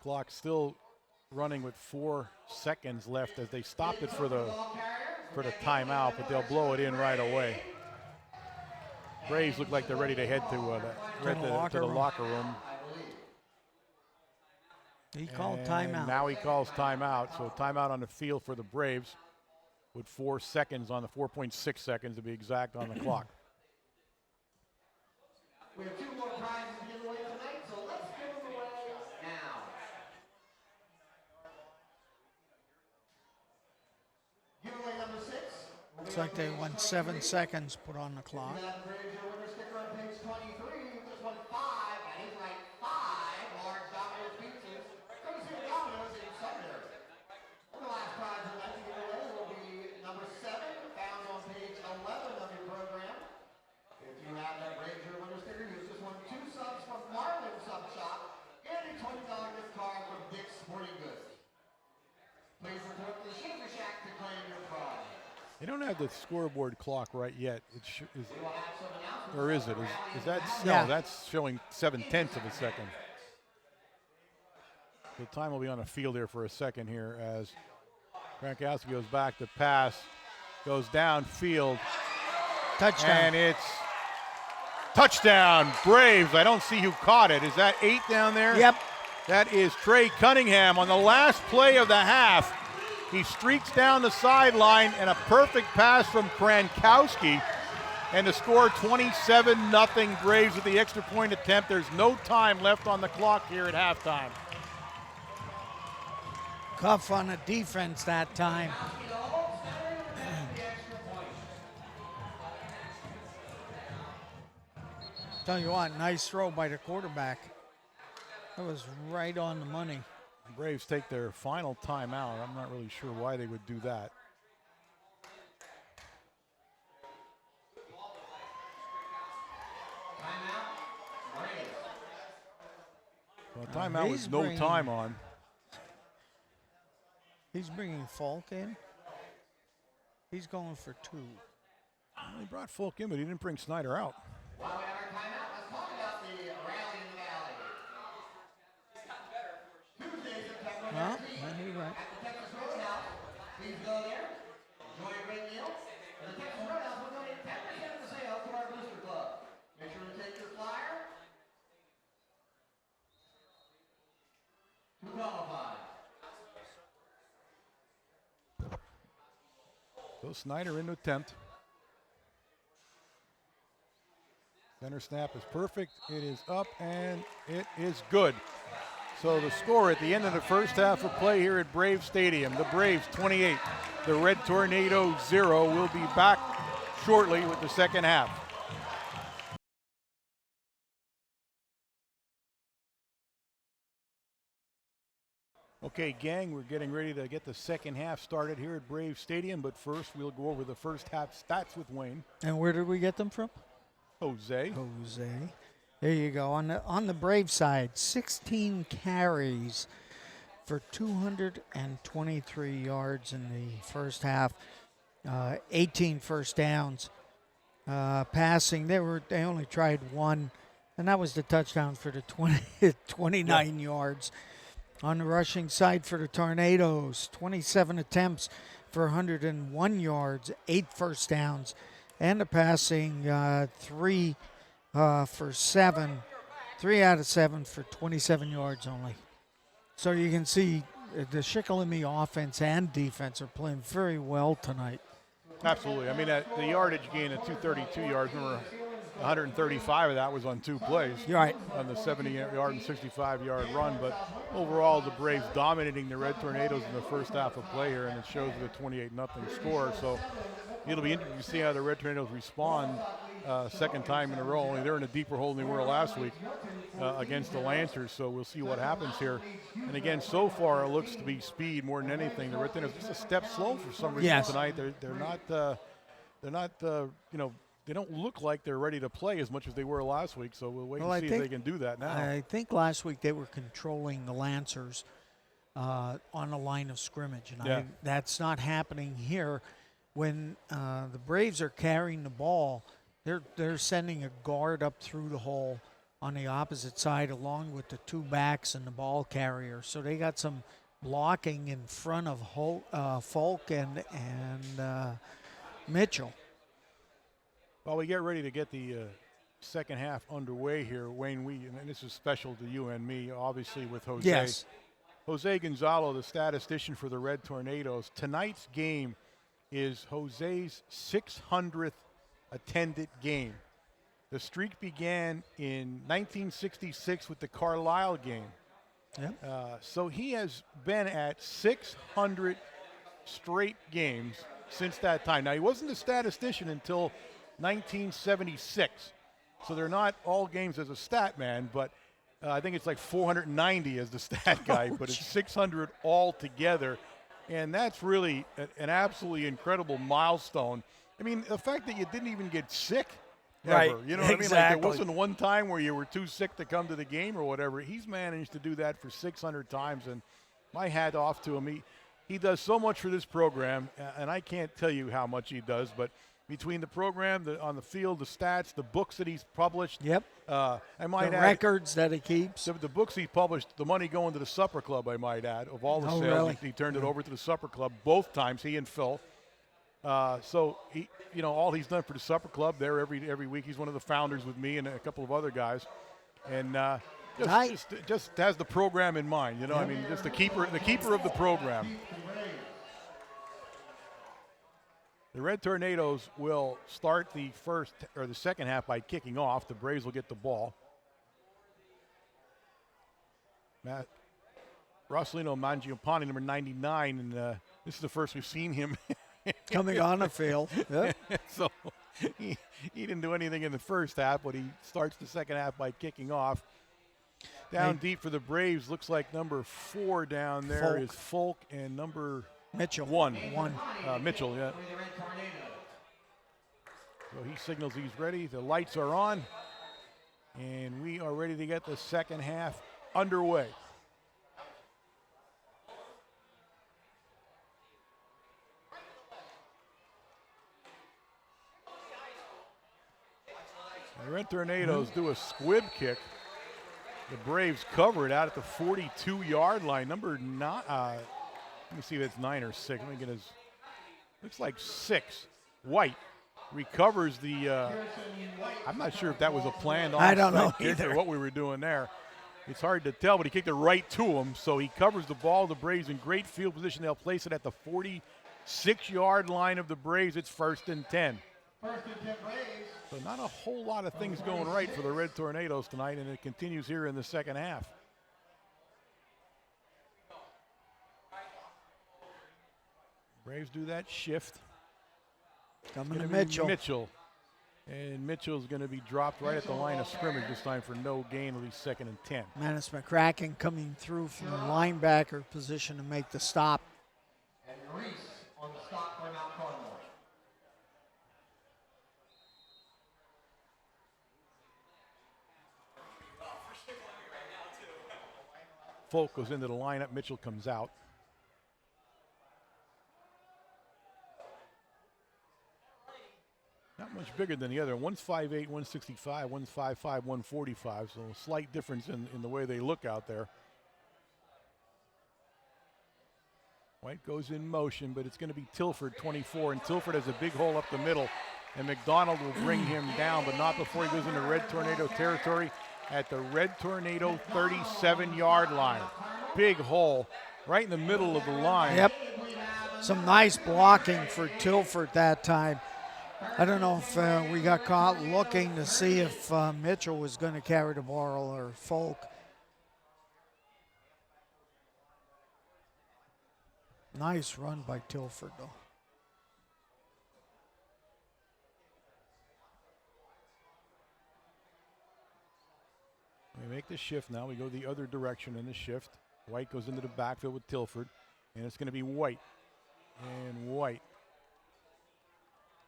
Clock still running with 4 seconds left as they stopped it for the timeout, but they'll blow it in right away. Braves look like they're ready to head to the locker room. He called And timeout. now he calls timeout. So timeout on the field for the Braves with 4 seconds on the 4.6 seconds to be exact on the clock. We have 2 more prizes to give away tonight, so let's give them away now. Giveaway number 6. Looks like they want 7 seconds put on the clock. That Braves your winner sticker on page 23. This one 5. That is right, 5 large Domino's pizzas. Courtesy of Domino's in Sudbury. And the last prize we'd like to give away will be number 7, found on page 11 of your program. If you have that Braves your winner sticker, you just won 2 subs from Marlin Sub Shop and a $20 gift card from Dick's Sporting Goods. Please report to the Shaker Shack to claim your prize. They don't have the scoreboard clock right yet. Or is it? Is that? Yeah. No, that's showing 7/10 of a second. The time will be on the field here for a second here as Gronkowski goes back to pass, goes downfield, Touchdown. and it's touchdown Braves. I don't see who caught it. Is that 8 down there? Yep. That is Trey Cunningham on the last play of the half. He streaks down the sideline and a perfect pass from Gronkowski. And to score 27-0 Braves with the extra point attempt. There's no time left on the clock here at halftime. Cuff on the defense that time. Tell you what, nice throw by the quarterback. That was right on the money. The Braves take their final timeout. I'm not really sure why they would do that. Well, timeout with no time on. He's bringing Falk in. He's going for 2. Well, he brought Folk in, but he didn't bring Snyder out. While we have our timeout, let's talk about the rally in the valley. Tuesday, September 19th, Well, you're right. at the Texas Roadhouse. Please go there, enjoy a great meal. And the Texas Roadhouse will donate 10% of the sale to our booster club. Make sure to take your flyer to qualify. Snyder in to attempt. Center snap is perfect. It is up, and it is good. So the score at the end of the first half of play here at Brave Stadium, the Braves 28, the Red Tornadoes 0. We'll be back shortly with the second half. Okay, gang, we're getting ready to get the second half started here at Brave Stadium, but first we'll go over the first half stats with Wayne. And where did we get them from? Jose. There you go. On the Brave side, 16 carries for 223 yards in the first half, 18 first downs. Passing, they only tried one, and that was the touchdown for the 29 yards. On the rushing side for the Tornadoes, 27 attempts for 101 yards, 8 first downs, and the passing 3 for 7, 3 out of 7 for 27 yards only. So you can see the Shikellamy offense and defense are playing very well tonight. Absolutely. I mean, the yardage gain of 232 yards, remember 135 of that was on 2 plays. You're right. On the 70-yard and 65-yard run. But overall, the Braves dominating the Red Tornadoes in the first half of play here, and it shows with a 28-0 score. So it'll be interesting to see how the Red Tornadoes respond second time in a row. Only they're in a deeper hole than they were last week against the Lancers, so we'll see what happens here. And again, so far it looks to be speed more than anything. The Red Tornadoes just a step slow for some reason tonight. They're not they don't look like they're ready to play as much as they were last week, so we'll wait and see if they can do that now. I think last week they were controlling the Lancers on the line of scrimmage, and that's not happening here. When the Braves are carrying the ball, they're sending a guard up through the hole on the opposite side along with the 2 backs and the ball carrier. So they got some blocking in front of Folk and Mitchell. While we get ready to get the second half underway here, Wayne, and this is special to you and me, obviously, with Jose. Yes. Jose Gonzalo, the statistician for the Red Tornadoes. Tonight's game is Jose's 600th attended game. The streak began in 1966 with the Carlisle game. Yeah. So he has been at 600 straight games since that time. Now, he wasn't a statistician until 1976. So they're not all games as a stat man, but I think it's like 490 as the stat guy, but it's 600 altogether. And that's really an absolutely incredible milestone. I mean, the fact that you didn't even get sick ever, right. You know what I mean? Like there wasn't one time where you were too sick to come to the game or whatever. He's managed to do that for 600 times, and my hat off to him. He does so much for this program, and I can't tell you how much he does, but between the program, on the field, the stats, the books that he's published. Yep. I might the add, records that he keeps. The books he published, the money going to the Supper Club, I might add, of all the sales. Really? He turned it over to the Supper Club both times, he and Phil. So he, all he's done for the Supper Club there every week. He's one of the founders with me and a couple of other guys, and just has the program in mind. You know, I mean, just the keeper of the program. The Red Tornadoes will start the second half by kicking off. The Braves will get the ball. Rosalino Mangiapane, number 99, and this is the first we've seen him coming on the field. Yep. So he didn't do anything in the first half, but he starts the second half by kicking off. Down deep for the Braves, looks like number 4 down there is Folk, and number Mitchell. One. Mitchell, yeah. So he signals he's ready. The lights are on, and we are ready to get the second half underway. The Red Tornadoes do a squib kick. The Braves cover it out at the 42-yard line. Number 9. Let me see if it's 9 or 6. Let me get his. Looks like 6. White recovers the. I'm not sure if that was a planned onside I don't know kick either. or what we were doing there. It's hard to tell, but he kicked it right to him, so he covers the ball. The Braves in great field position. They'll place it at the 6-yard line of the Braves. It's 1st and 10. 1st and 10 Braves. So not a whole lot of things going right for the Red Tornadoes tonight, and it continues here in the second half. Braves do that shift. Coming to Mitchell. And Mitchell's going to be dropped right at the line of scrimmage this time for no gain. It'll be 2nd and 10. Manus McCracken coming through from the linebacker position to make the stop. And Reese on the stop for Mount Carmel. Folk goes into the lineup. Mitchell comes out. Not much bigger than the other. One's 5'8", 165, one's 5'5", 145. So a slight difference in the way they look out there. White goes in motion, but it's going to be Tilford, 24, and Tilford has a big hole up the middle, and McDonald will bring him down, but not before he goes into Red Tornado territory at the Red Tornado 37-yard line. Big hole right in the middle of the line. Yep. Some nice blocking for Tilford that time. I don't know if we got caught looking to see if Mitchell was going to carry the ball or Folk. Nice run by Tilford, though. We make the shift now. We go the other direction in the shift. White goes into the backfield with Tilford, and it's going to be White. And White.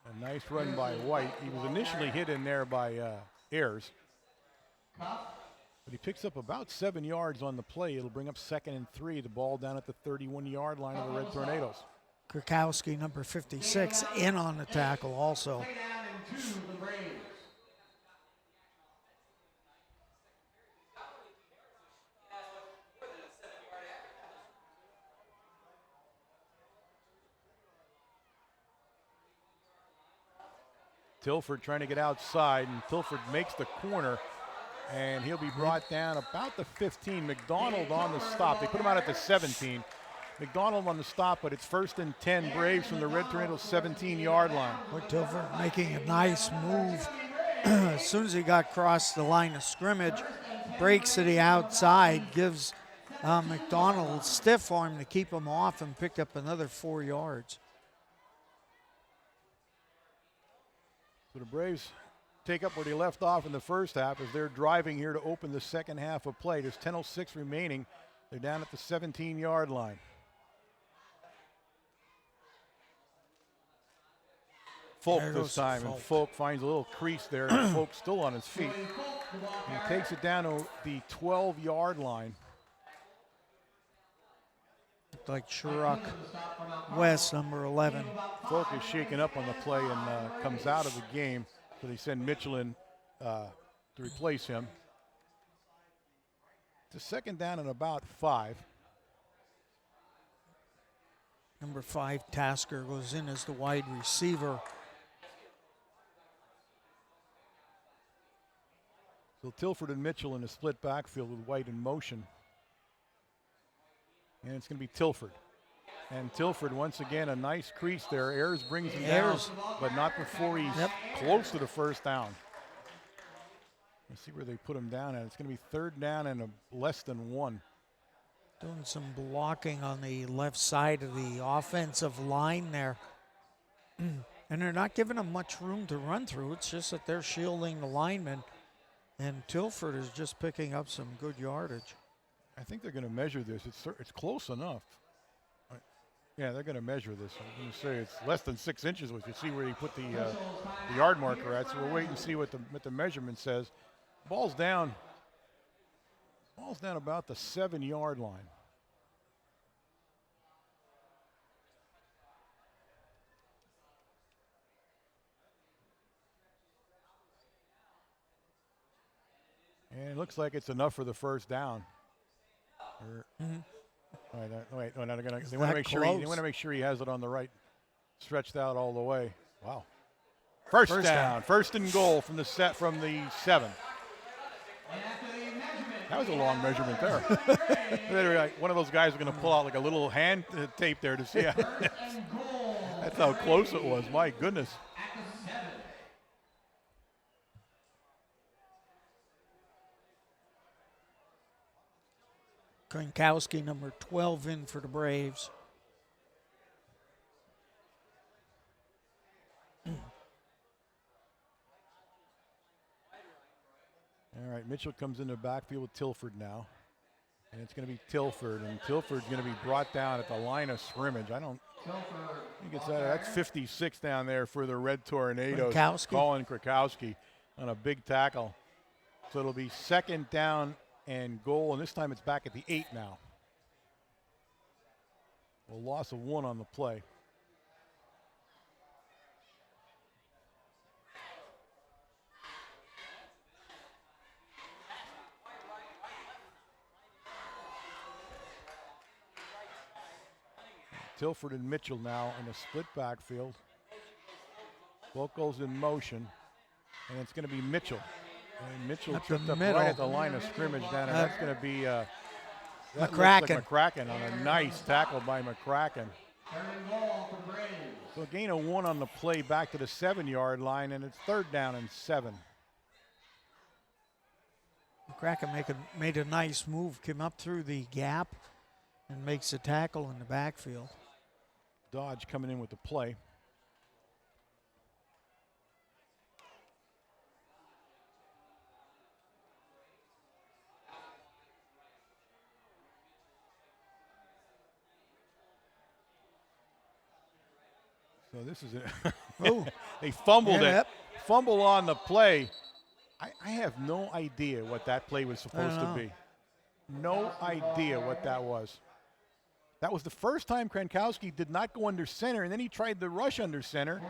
A nice run by White. He was initially hit in there by Ayers. But he picks up about 7 yards on the play. It'll bring up 2nd and 3. The ball down at the 31-yard line of the Red Tornadoes. Krakowski, number 56, in on the tackle also. Tilford trying to get outside, and Tilford makes the corner, and he'll be brought down about the 15. McDonald on the stop. They put him out at the 17. McDonald on the stop, but it's 1st and 10 Braves from the Red Tornadoes 17-yard line. But Tilford making a nice move. As soon as he got across the line of scrimmage, breaks to the outside, gives McDonald stiff arm to keep him off, and picked up another 4 yards. So the Braves take up where they left off in the first half as they're driving here to open the second half of play. There's 10:06 remaining. They're down at the 17-yard line. Folk this time, and Folk finds a little crease there, and Folk's still on his feet. He takes it down to the 12-yard line. Looked like Sherrock West, number 11. Folk is shaken up on the play and comes out of the game, so they send Mitchell in to replace him. It's a 2nd down and about 5. Number 5, Tasker, goes in as the wide receiver. So Tilford and Mitchell in a split backfield with White in motion. And it's going to be Tilford. And Tilford, once again, a nice crease there. Ayers brings him down, but not before he's close to the first down. Let's see where they put him down at. It's going to be 3rd down and less than 1. Doing some blocking on the left side of the offensive line there. And they're not giving them much room to run through. It's just that they're shielding the linemen. And Tilford is just picking up some good yardage. I think they're going to measure this. It's close enough. Yeah, they're going to measure this. I'm going to say it's less than 6 inches, which you see where he put the yard marker at. So we'll wait and see what the measurement says. Ball's down about the 7-yard line. And it looks like it's enough for the first down. Wait, no, they want to make sure he has it on the right, stretched out all the way. Wow. First down, 1st and goal from the 7. That was a long measurement there. One of those guys are going to pull out like a little hand tape there to see how. That's how close it was. My goodness. At the 7. Gronkowski, number 12, in for the Braves. All right, Mitchell comes into the backfield with Tilford now. And it's going to be Tilford, and Tilford's going to be brought down at the line of scrimmage. I think it's that's 56 down there for the Red Tornadoes. Gronkowski. Colin Krakowski on a big tackle. So it'll be 2nd down and goal, and this time it's back at the 8 now. A loss of 1 on the play. Tilford and Mitchell now in a split backfield. Both goals in motion, and it's going to be Mitchell. And Mitchell Up the tripped up middle. right at the line of scrimmage down, and that's going to be that looks McCracken. like McCracken on a nice tackle by McCracken. Third and goal for Braves. So a gain of 1 on the play back to the 7-yard line, and it's 3rd down and 7. McCracken made a nice move, came up through the gap and makes a tackle in the backfield. Dodge coming in with the play. So this is it. Oh. They fumbled Yep. it. Fumble on the play. I have no idea what that play was supposed to know. be. No idea what that was. That was the first time Krankowski did not go under center, and then he tried to rush under center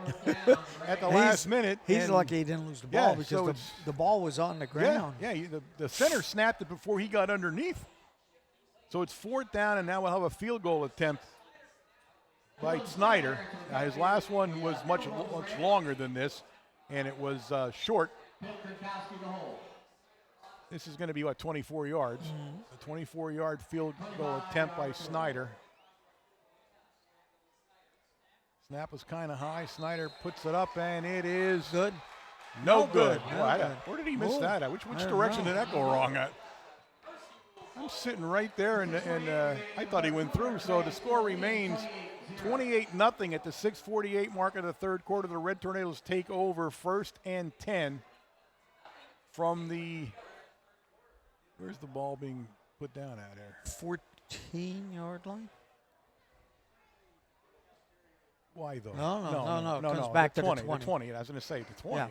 at the last minute. He's and lucky he didn't lose the ball Yeah, because so the ball was on the ground. The center snapped it before he got underneath. So it's 4th down, and now we'll have a field goal attempt by Snyder. Now his last one was much longer than this, and it was short. Gronkowski to hold. This is going to be, 24 yards. A 24-yard field goal attempt by Snyder. Snap was kind of high. Snyder puts it up, and it is Good. no good. No Boy, good. where did he miss Ooh, that at? Which I don't direction know. did that go wrong at? I'm sitting right there, and I thought he went through. So the score remains 28-0 at the 6:48 mark of the 3rd quarter. The Red Tornadoes take over 1st and 10 from the. Where's the ball being put down at there? 14-yard line? Why though? No. It comes back to the 20. The 20. I was going to say the 20. Yeah.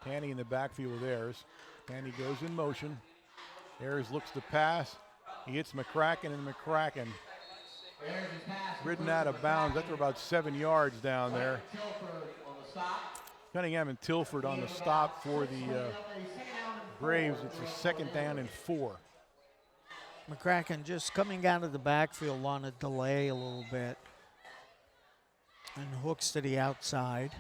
Tanny in the backfield with Ayers. Tanny goes in motion. Ayers looks to pass. He hits McCracken, and McCracken ridden out of bounds. That's about 7 yards down there. Cunningham and Tilford on the stop for the Braves. It's a 2nd down and 4. McCracken just coming out of the backfield on a delay a little bit. And hooks to the outside.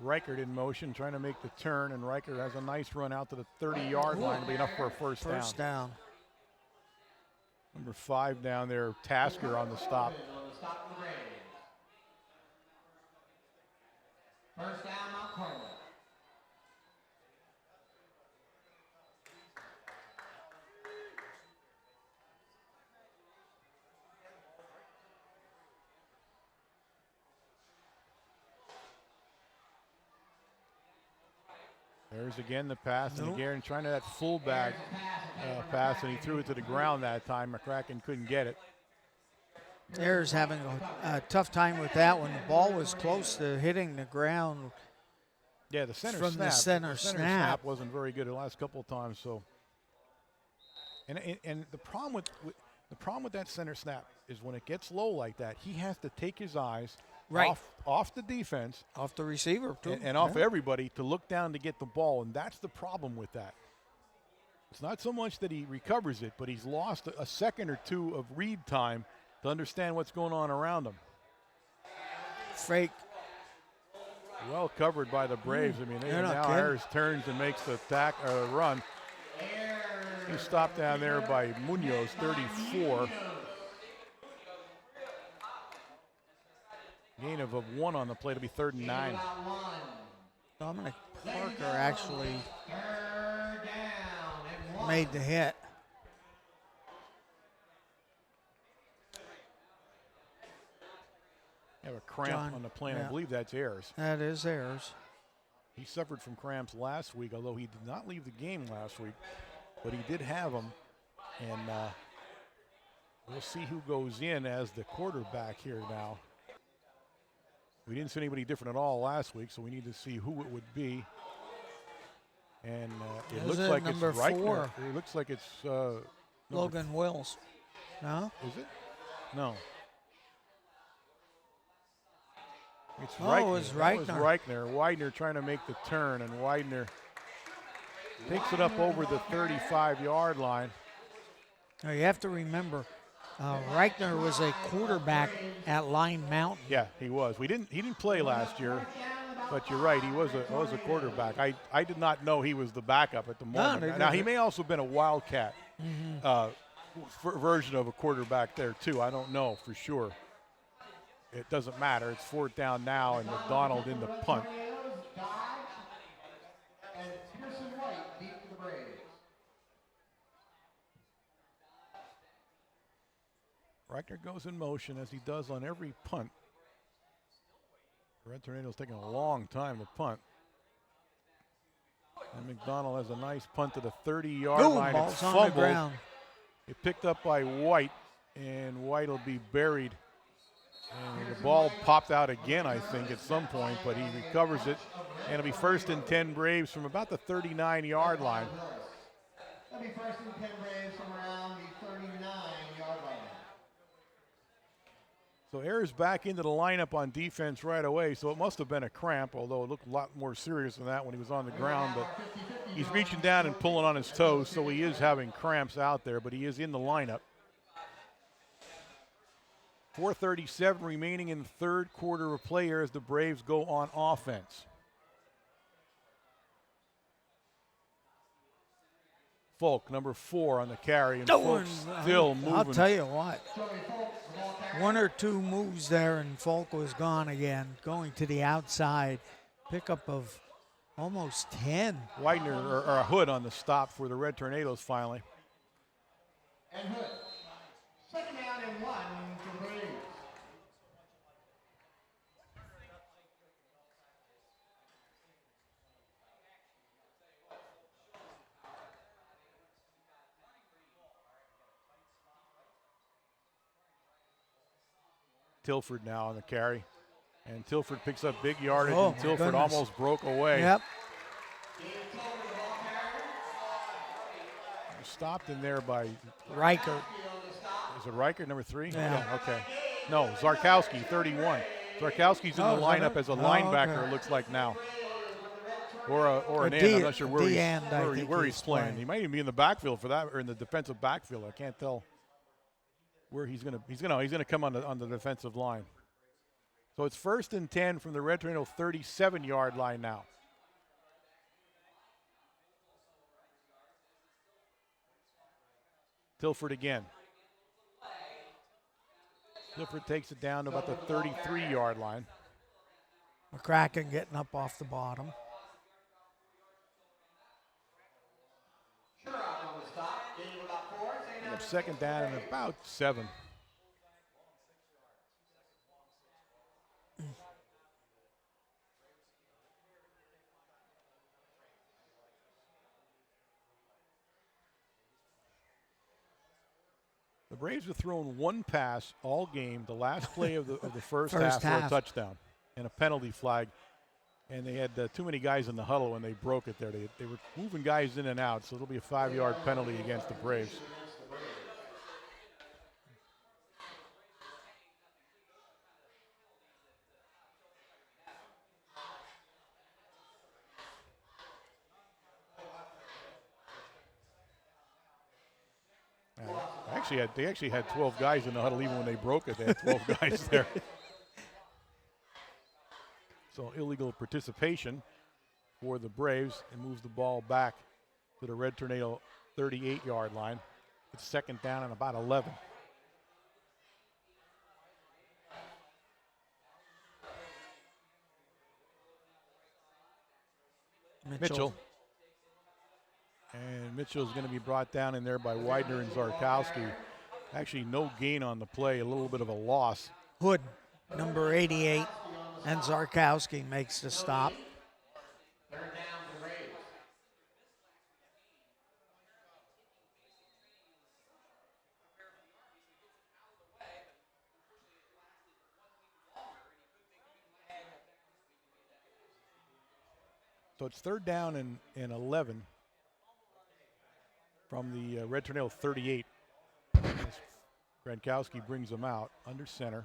Reichert in motion, trying to make the turn, and Reichert has a nice run out to the 30-yard line to be enough for a first down. Number 5 down there, Tasker on the stop. First down, Mount Carmel. There's again the pass, and again trying to that fullback pass, and he threw it to the ground that time. McCracken couldn't get it. Ayers having a tough time with that one. The ball was close to hitting the ground. Yeah, the center From snap. the center snap. Wasn't very good the last couple of times. So, and the problem with that center snap is when it gets low like that, he has to take his eyes off the defense, off the receiver too, and off everybody to look down to get the ball, and that's the problem with that. It's not so much that he recovers it, but he's lost a second or two of read time to understand what's going on around him. Fake. Well covered by the Braves. I mean, You're not now kidding. Ayers turns and makes the run. He's stopped down there by Munoz, 34. Gain of 1 on the play to be 3rd and 9. Dominic Parker actually made the hit. Have a cramp John, on the plane. yeah. I believe that's Ayers. That is theirs. He suffered from cramps last week, although he did not leave the game last week, but he did have them. And we'll see who goes in as the quarterback here now. We didn't see anybody different at all last week, so we need to see who it would be. And it looks like it's number Reichner. 4. It looks like it's Logan Wills. No? Is it? No. It's Oh, Reichner. it was That was Reichner. Reichner. Widener trying to make the turn, and Widener takes it up over the 35-yard line. Now you have to remember, Reichner was a quarterback at Line Mountain. Yeah, he was. He didn't play last year, but you're right. He was a quarterback. I did not know he was the backup at the moment. Now he may also have been a Wildcat version of a quarterback there too. I don't know for sure. It doesn't matter. It's 4th down now, and McDonald in the punt. And Pearson White beat the Braves. Reichner goes in motion as he does on every punt. Red Tornado's taking a long time to punt. And McDonald has a nice punt to the 30-yard line. It's Ball's on the fumbled. ground. It picked up by White, and White will be buried. And the ball popped out again, I think, at some point, but he recovers it. And it'll be 1st and 10 Braves from about the 39-yard line. That'll be 1st and 10 Braves from around the 39-yard line. So Ayers back into the lineup on defense right away, so it must have been a cramp, although it looked a lot more serious than that when he was on the ground. But he's reaching down and pulling on his toes, so he is having cramps out there, but he is in the lineup. 4:37 remaining in the 3rd quarter of play here as the Braves go on offense. Folk, number 4 on the carry, and Folk's still moving. I'll tell you what. 1 or 2 moves there, and Folk was gone again, going to the outside. Pickup of almost 10. Widener or a Hood on the stop for the Red Tornadoes finally. And Hood. 2nd down and 1 for the Braves. Tilford now on the carry. And Tilford picks up big yardage, Oh, and my Tilford goodness. almost broke away. Yep. Stopped in there by, is Riker. it Riker, number 3? Yeah. Okay. No, Zarkowski, 31. Zarkowski's in Oh, the is that lineup it? as a Oh, linebacker, okay. it looks like now. Or an A end. I'm D- not sure where D he's, end, I where, think where he's he's playing. playing. He might even be in the backfield for that, or in the defensive backfield. I can't tell where he's gonna come on the defensive line. So it's 1st and 10 from the Red Tornado 37-yard line now. Tilford again. Tilford takes it down to about the 33-yard line. McCracken getting up off the bottom. Sherrock on the stop. Gain of about 4. They have 2nd down and about 7. The Braves have thrown 1 pass all game, the last play of the first half for a touchdown and a penalty flag. And they had too many guys in the huddle when they broke it there. They were moving guys in and out, so it'll be a 5-yard penalty against the Braves. they actually had 12 guys in the huddle even when they broke it. They had 12 guys there. So illegal participation for the Braves, and moves the ball back to the Red Tornado 38-yard line. It's second down and about 11. Mitchell. And Mitchell is going to be brought down in there by Widener and Zarkowski. Actually, no gain on the play, a little bit of a loss. Hood, number 88, and Zarkowski makes the stop. Third down to the Braves. So it's third down and 11 from the Red Tornado 38. Grankowski brings them out under center.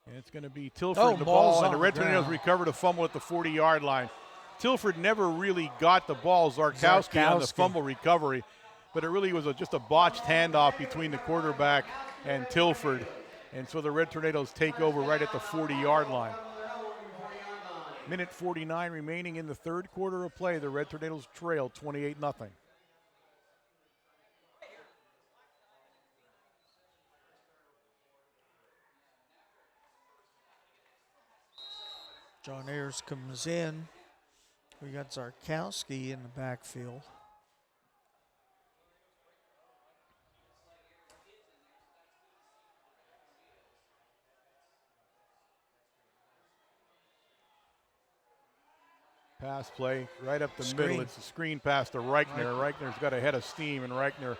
And it's going to be Tilford in the ball, and the Red Tornadoes recovered a fumble at the 40-yard line. Tilford never really got the ball, Zarkowski on the fumble recovery, but it really was just a botched handoff between the quarterback and Tilford. And so the Red Tornadoes take over right at the 40-yard line. Minute 49 remaining in the third quarter of play. The Red Tornadoes trail 28-0. John Ayers comes in. We got Zarkowski in the backfield. Pass play right up the middle. It's a screen pass to Reichner. Reichner's got a head of steam, and Reichner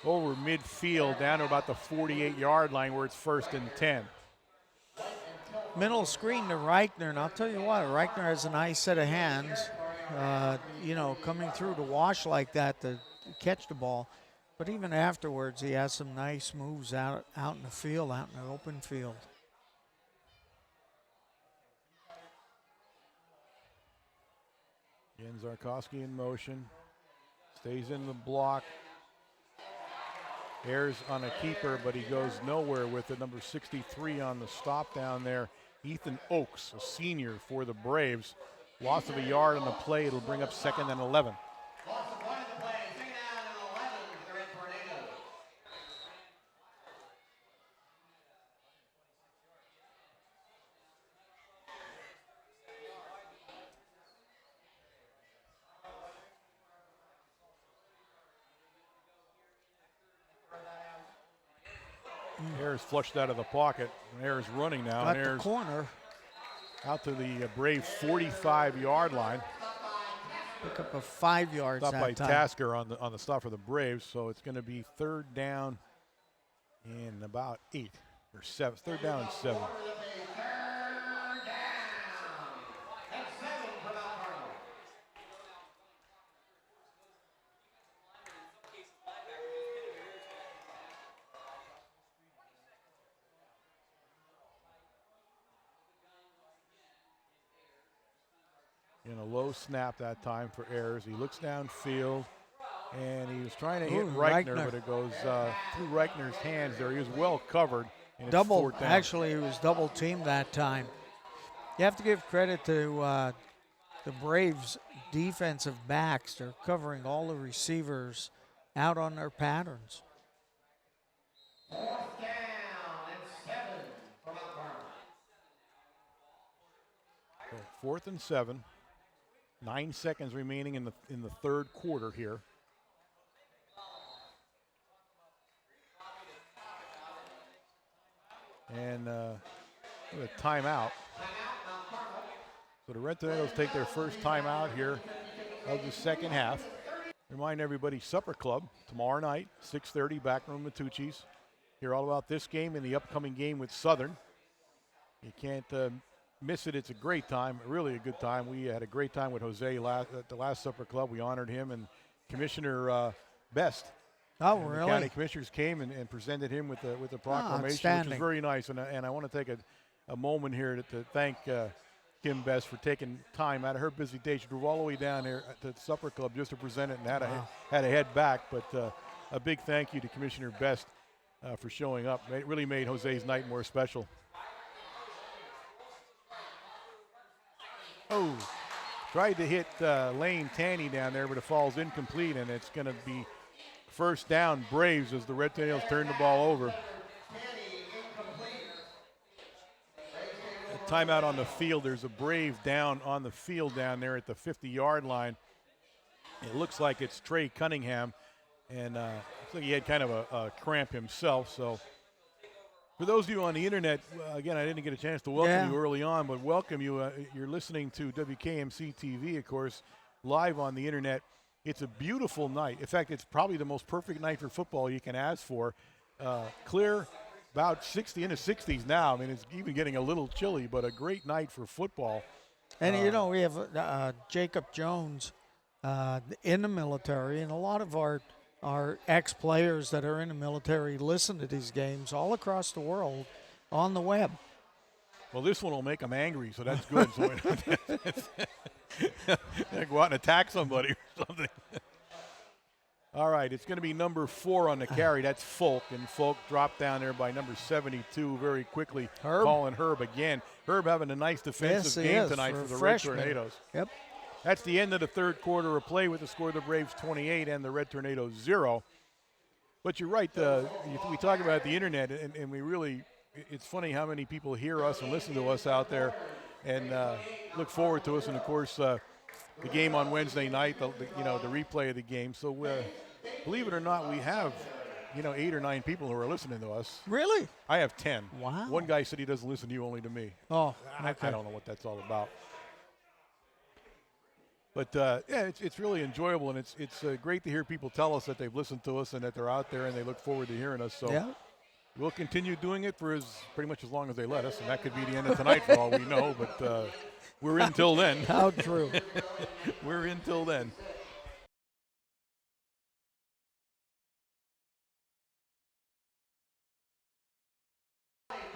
over midfield down to about the 48-yard line where it's first and 10. Middle screen to Reichner, and I'll tell you what, Reichner has a nice set of hands, coming through to wash like that to catch the ball. But even afterwards, he has some nice moves out in the field, out in the open field. Again, Zarkowski in motion. Stays in the block. Ayers on a keeper, but he goes nowhere with it. Number 63 on the stop down there. Ethan Oakes, a senior for the Braves. Loss of a yard on the play. It'll bring up second and 11. Loss of one in the play. Second down and 11 for the Red Tornadoes. Ayers flushed out of the pocket. Ayers running now. Got And Ayers the corner. out to the Brave 45-yard line. Pick up a 5 yards Stopped that by time. Tasker on the stop for the Braves. So it's going to be third down and about 8 or 7. Third down and 7. Third down. That's 7 for Mount Carmel. In a low snap that time for Ayers. He looks downfield, and he was trying to hit Ooh, Reichner, Reichner. but it goes through Reichner's hands there. He was well covered. And it's Double, fourth down. actually, he was double teamed that time. You have to give credit to the Braves' defensive backs. They're covering all the receivers out on their patterns. Fourth down and 7 for Mount Carmel. So fourth and 7. 9 seconds remaining in the third quarter here. And a timeout. So the Red Tornadoes take their first timeout here of the second half. Remind everybody, Supper Club tomorrow night, 6:30, Backroom Matucci's. Hear all about this game and the upcoming game with Southern. You can't miss it. It's a great time, really a good time. We had a great time with Jose at the last Supper Club. We honored him, and Commissioner Best. Oh, and really? The county commissioners came and presented him with the proclamation, which was very nice. And I want to take a moment here to thank Kim Best for taking time out of her busy day. She drove all the way down there to the Supper Club just to present it and had to head back. But a big thank you to Commissioner Best for showing up. It really made Jose's night more special. Oh, tried to hit Lane Tanny down there, but it falls incomplete, and it's going to be first down Braves as the Red Tails turn the ball over. A timeout on the field. There's a Brave down on the field down there at the 50-yard line. It looks like it's Trey Cunningham, and looks like he had kind of a cramp himself. So for those of you on the internet, again, I didn't get a chance to welcome you early on, but welcome you. You're listening to WKMC TV, of course, live on the internet. It's a beautiful night. In fact, it's probably the most perfect night for football you can ask for. Clear, about 60 in the 60s now. I mean, it's even getting a little chilly, but a great night for football. And, we have Jacob Jones in the military, and a lot of our ex-players that are in the military listen to these games all across the world on the web. Well, this one will make them angry, so that's good. So they go out and attack somebody or something. All right, it's going to be number 4 on the carry. That's Folk, and Folk dropped down there by number 72 very quickly. Calling Herb again. Herb having a nice defensive game tonight for the Red Tornadoes. Yep. That's the end of the third quarter of play with the score of the Braves 28 and the Red Tornadoes 0. But you're right. We talk about the internet, and we really – it's funny how many people hear us and listen to us out there and look forward to us. And, of course, the game on Wednesday night, the replay of the game. So, believe it or not, we have, 8 or 9 people who are listening to us. Really? I have 10. Wow. One guy said he doesn't listen to you, only to me. Oh, okay. I don't know what that's all about. But, it's really enjoyable, and it's great to hear people tell us that they've listened to us and that they're out there and they look forward to hearing us. So we'll continue doing it for pretty much as long as they let us, and that could be the end of tonight for all we know, but we're in till then. How true. We're in till then.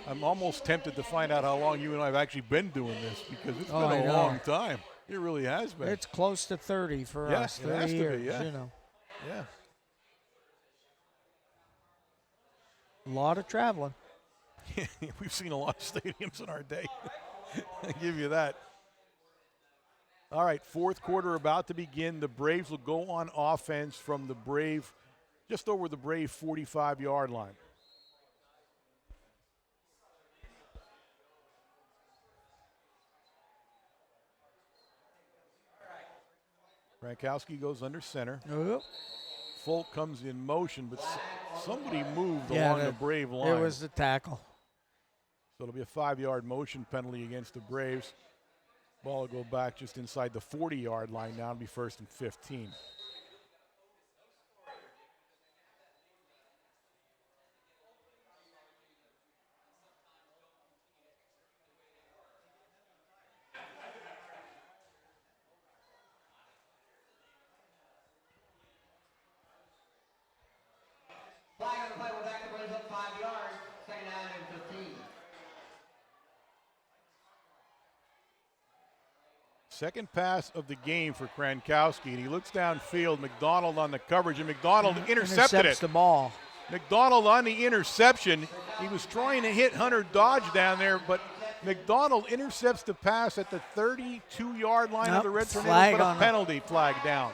I'm almost tempted to find out how long you and I have actually been doing this, because it's been a long time. It really has been. It's close to 30 for us. 30 it has years, to be, yeah. Yeah. A lot of traveling. We've seen a lot of stadiums in our day. I give you that. All right, fourth quarter about to begin. The Braves will go on offense from just over the Brave 45-yard line. Frankowski goes under center. Yep. Folk comes in motion, but somebody moved along the Brave line. It was the tackle. So it'll be a 5-yard motion penalty against the Braves. Ball will go back just inside the 40-yard line now and be 1st and 15. Flag on the play, we're back to Braves up 5 yards, 2nd down and 15. Second pass of the game for Krankowski, and he looks downfield. McDonald on the coverage, and McDonald intercepted Intercepts the ball. McDonald on the interception. He was trying to hit Hunter Dodge down there, but McDonald intercepts the pass at the 32-yard line of the Red Tornadoes, but a penalty flag down.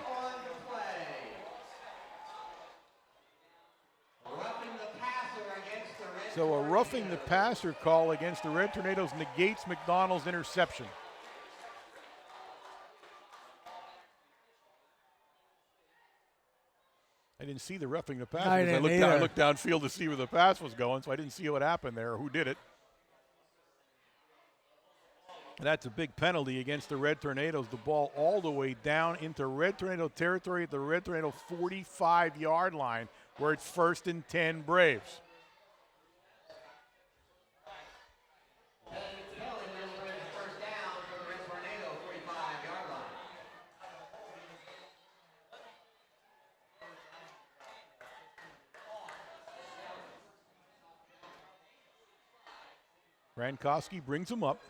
So a roughing the passer call against the Red Tornadoes negates McDonald's interception. I didn't see the roughing the passer. I looked downfield to see where the pass was going, so I didn't see what happened there or who did it. And that's a big penalty against the Red Tornadoes. The ball all the way down into Red Tornado territory at the Red Tornado 45-yard line, where it's 1st and 10 Braves. Frankowski brings him up.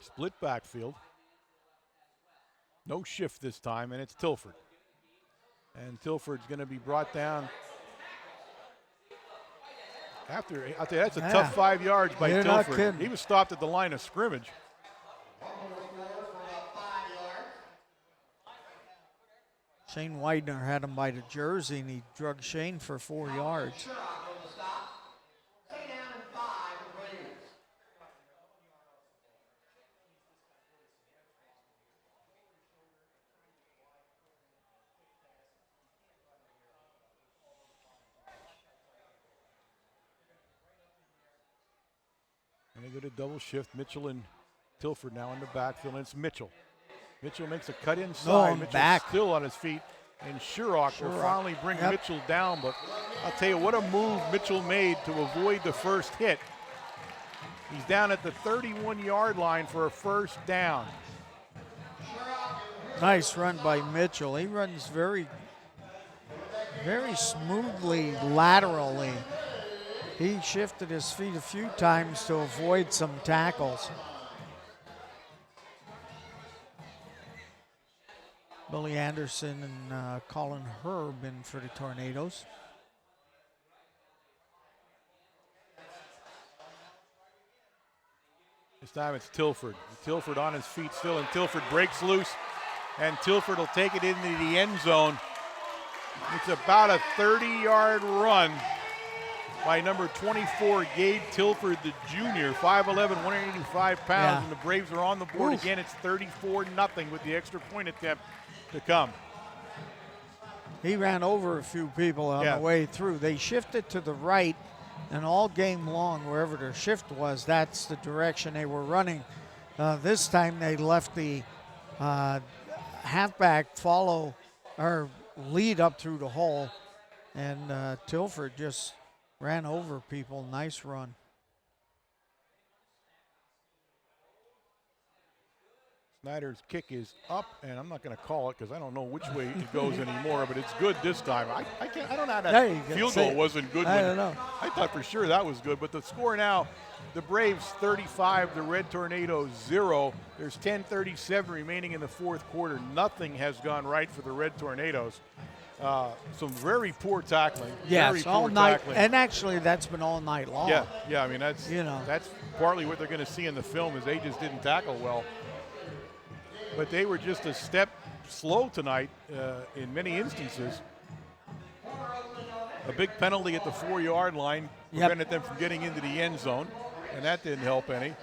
Split backfield. No shift this time, and it's Tilford. And Tilford's going to be brought down. I'll tell you, that's a tough 5 yards by You're not Tilford. kidding. He was stopped at the line of scrimmage. Shane Widener had him by the jersey, and he drug Shane for 4 yards. Stay down and 5 for Braves. And they go to double shift. Mitchell and Tilford now in the backfield, and it's Mitchell. Mitchell makes a cut inside. Mitchell's back. still on his feet. And Shurock will finally bring Mitchell down. But I'll tell you what a move Mitchell made to avoid the first hit. He's down at the 31-yard line for a first down. Nice run by Mitchell. He runs very, very smoothly laterally. He shifted his feet a few times to avoid some tackles. Billy Anderson and Colin Herb in for the Tornadoes. This time it's Tilford. Tilford on his feet still, and Tilford breaks loose, and Tilford will take it into the end zone. It's about a 30-yard run by number 24, Gabe Tilford, the junior, 5'11", 185 pounds, and the Braves are on the board again. It's 34-0 with the extra point attempt to come. He ran over a few people on the way through. They shifted to the right, and all game long, wherever their shift was, that's the direction they were running. This time they left the halfback follow or lead up through the hole, and Tilford just ran over people. Nice run. Snyder's kick is up, and I'm not going to call it because I don't know which way it goes anymore, but it's good this time. I don't know how that field goal wasn't good. I don't know. I thought for sure that was good, but the score now, the Braves 35, the Red Tornadoes 0. There's 10:37 remaining in the fourth quarter. Nothing has gone right for the Red Tornadoes. Some very poor tackling. Yes, all night, and actually that's been all night long. Yeah. I mean that's that's partly what they're going to see in the film is they just didn't tackle well. But they were just a step slow tonight in many instances. A big penalty at the 4-yard line prevented them from getting into the end zone, and that didn't help any.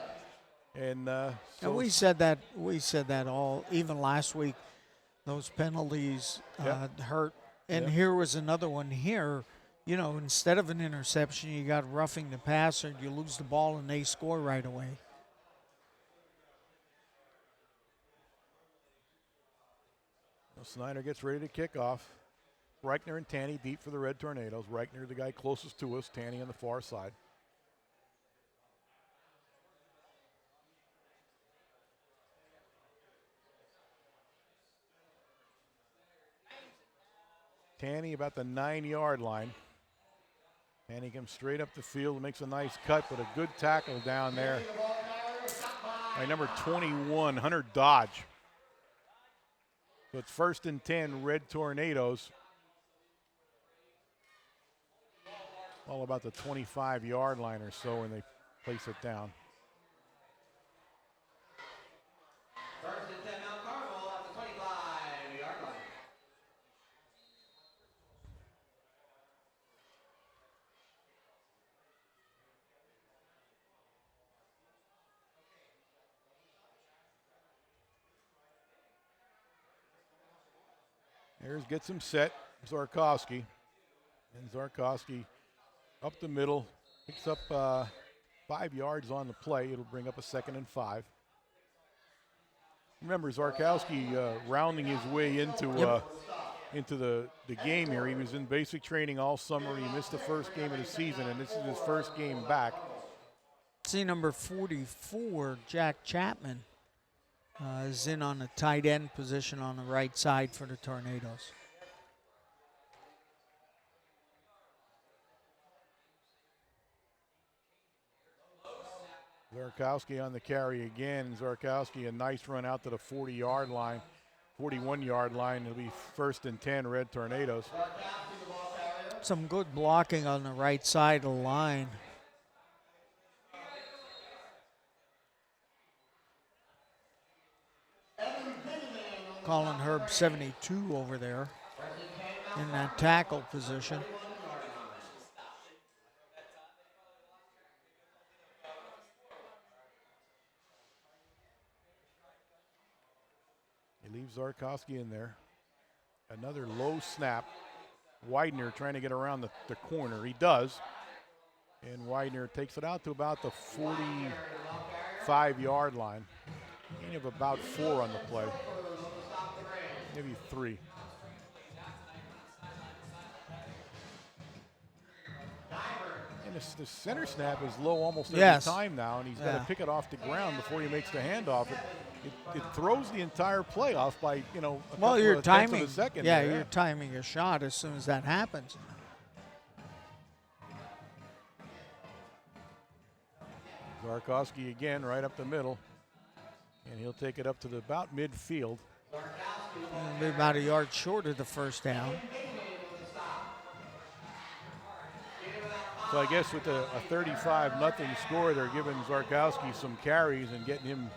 And and we said that all even last week. Those penalties hurt. And here was another one here. You know, instead of an interception, you got roughing the passer, you lose the ball, and they score right away. Snyder gets ready to kick off. Reichner and Tanny deep for the Red Tornadoes. Reichner, the guy closest to us. Tanny on the far side. Tanny about the 9-yard line. Tanny comes straight up the field, makes a nice cut, but a good tackle down there by number 21, Hunter Dodge. So it's 1st and 10, Red Tornadoes. All about the 25-yard line or so when they place it down. 1st and 10 now, Carmel at the 25-yard line. Ayers gets him set. Zarkowski. And Zarkowski up the middle. Picks up 5 yards on the play. It'll bring up a 2nd and 5. Remember, Zarkowski rounding his way into the game here. He was in basic training all summer. He missed the first game of the season, and this is his first game back. See number 44, Jack Chapman, is in on the tight end position on the right side for the Tornadoes. Zarkowski on the carry again. Zarkowski, a nice run out to the 40-yard line, 41-yard line. It'll be 1st and 10, Red Tornadoes. Some good blocking on the right side of the line. Colin Herb 72 over there in that tackle position. He leaves Zarkowski in there. Another low snap. Widener trying to get around the corner. He does. And Widener takes it out to about the 45-yard line. Gain of about 4 on the play. Maybe 3. And the center snap is low almost every time now, and he's got to pick it off the ground before he makes the handoff. It throws the entire play off by, a couple you're of timing. tenths of a second. Yeah, you're timing your shot as soon as that happens. Zarkowski again right up the middle, and he'll take it up to about midfield. It'll be about a yard short of the first down. So I guess with a 35-0 score, they're giving Zarkowski some carries and getting him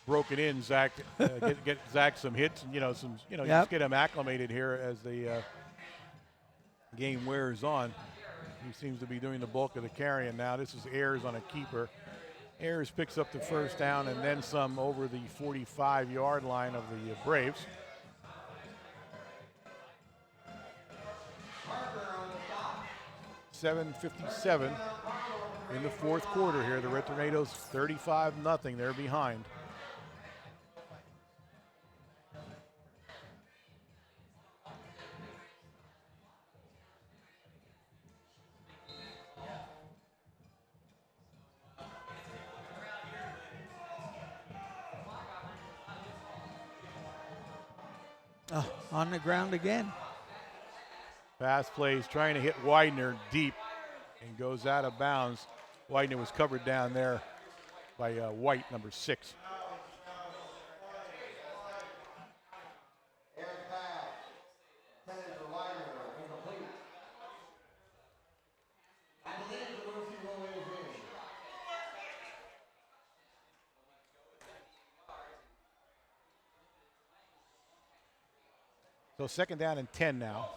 broken in. Zach, get Zach some hits and just get him acclimated here as the game wears on. He seems to be doing the bulk of the carrying now. This is Ayers on a keeper. Ayers picks up the first down and then some over the 45-yard line of the Braves. .57 in the fourth quarter here. The Red Tornadoes 35-0. They're behind. On the ground again. Pass plays trying to hit Widener deep and goes out of bounds. Widener was covered down there by White, number 6. So 2nd down and 10 now.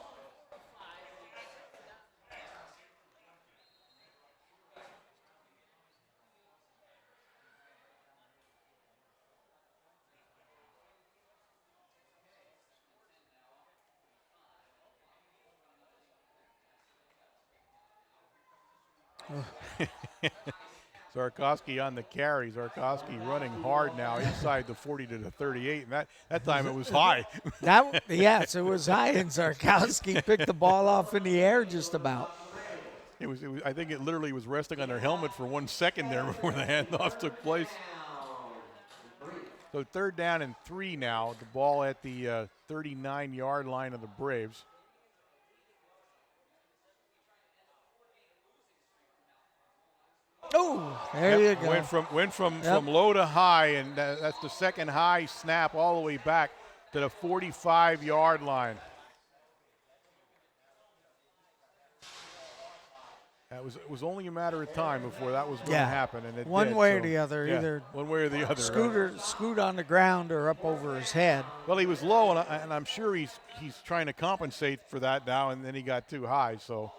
Zarkowski on the carry. Zarkowski running hard now inside the 40 to the 38, and that time it was high. Yes, it was high, and Zarkowski picked the ball off in the air just about. It was. I think it literally was resting on their helmet for 1 second there before the handoff took place. So 3rd down and 3 now. The ball at the 39-yard line of the Braves. Oh, there you go. Went from low to high, and that's the second high snap all the way back to the 45-yard line. It was only a matter of time before that was going to happen, and it one did, way so, or the other, either one way or the other. Scoot on the ground or up over his head. Well, he was low, and I'm sure he's trying to compensate for that now, and then he got too high. So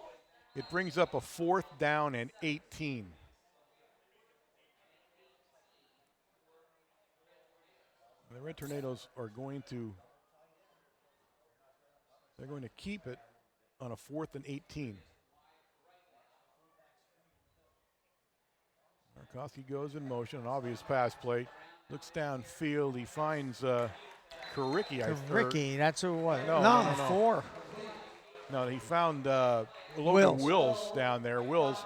it brings up a 4th down and 18. The Red Tornadoes are going to keep it on a 4th and 18. Zarkowski goes in motion, an obvious pass play. Looks downfield. He finds Ricky, that's who it was. No. 4. No, he found Logan Wills down there. Wills,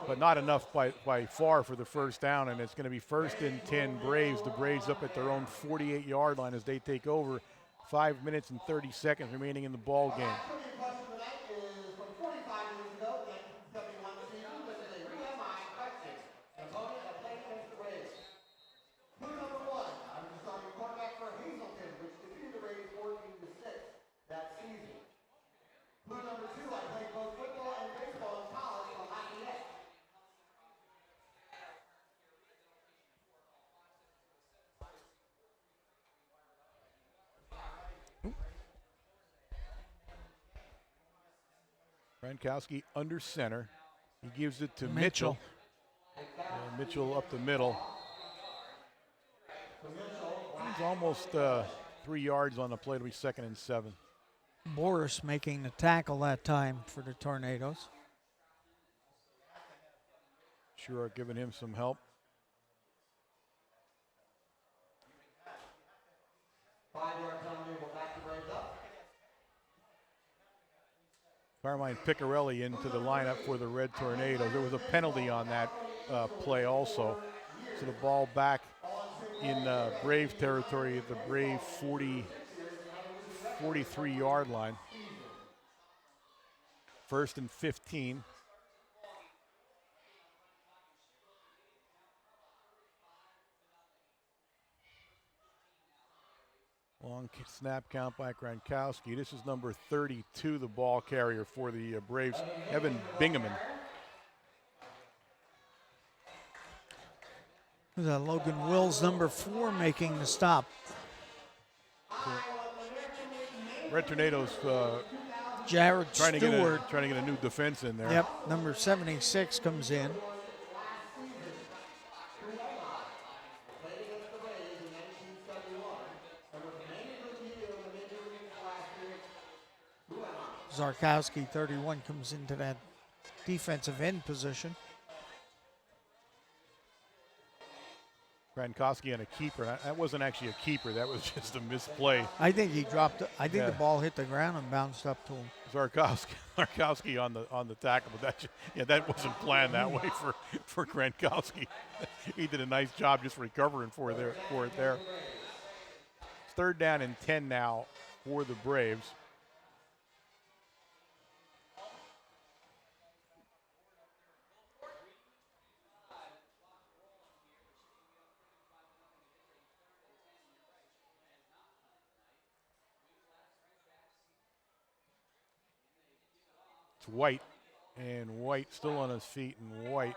but not enough by far for the first down, and it's going to be 1st and 10 Braves. The Braves up at their own 48-yard line as they take over. 5 minutes and 30 seconds remaining in the ball game. Grankowski under center. He gives it to Mitchell. And Mitchell up the middle. He's almost 3 yards on the play. It'll be 2nd and 7. Boris making the tackle that time for the Tornadoes. Sure, giving him some help. Carmine Piccarelli into the lineup for the Red Tornadoes. There was a penalty on that play also. So the ball back in Brave territory at the Brave 43-yard line. 1st and 15. Long snap count by Grankowski. This is number 32, the ball carrier for the Braves, Evan Bingaman. Logan Wills, number 4, making the stop. Red Tornadoes Jared trying Stewart. to get a new defense in there. Yep, number 76 comes in. Zarkowski, 31, comes into that defensive end position. Grankowski and a keeper. That wasn't actually a keeper. That was just a misplay. I think he dropped it. I think the ball hit the ground and bounced up to him. Zarkowski on the tackle, but that wasn't planned that way for Grankowski. He did a nice job just recovering for it there. It's 3rd down and 10 now for the Braves. White, and White still on his feet, and White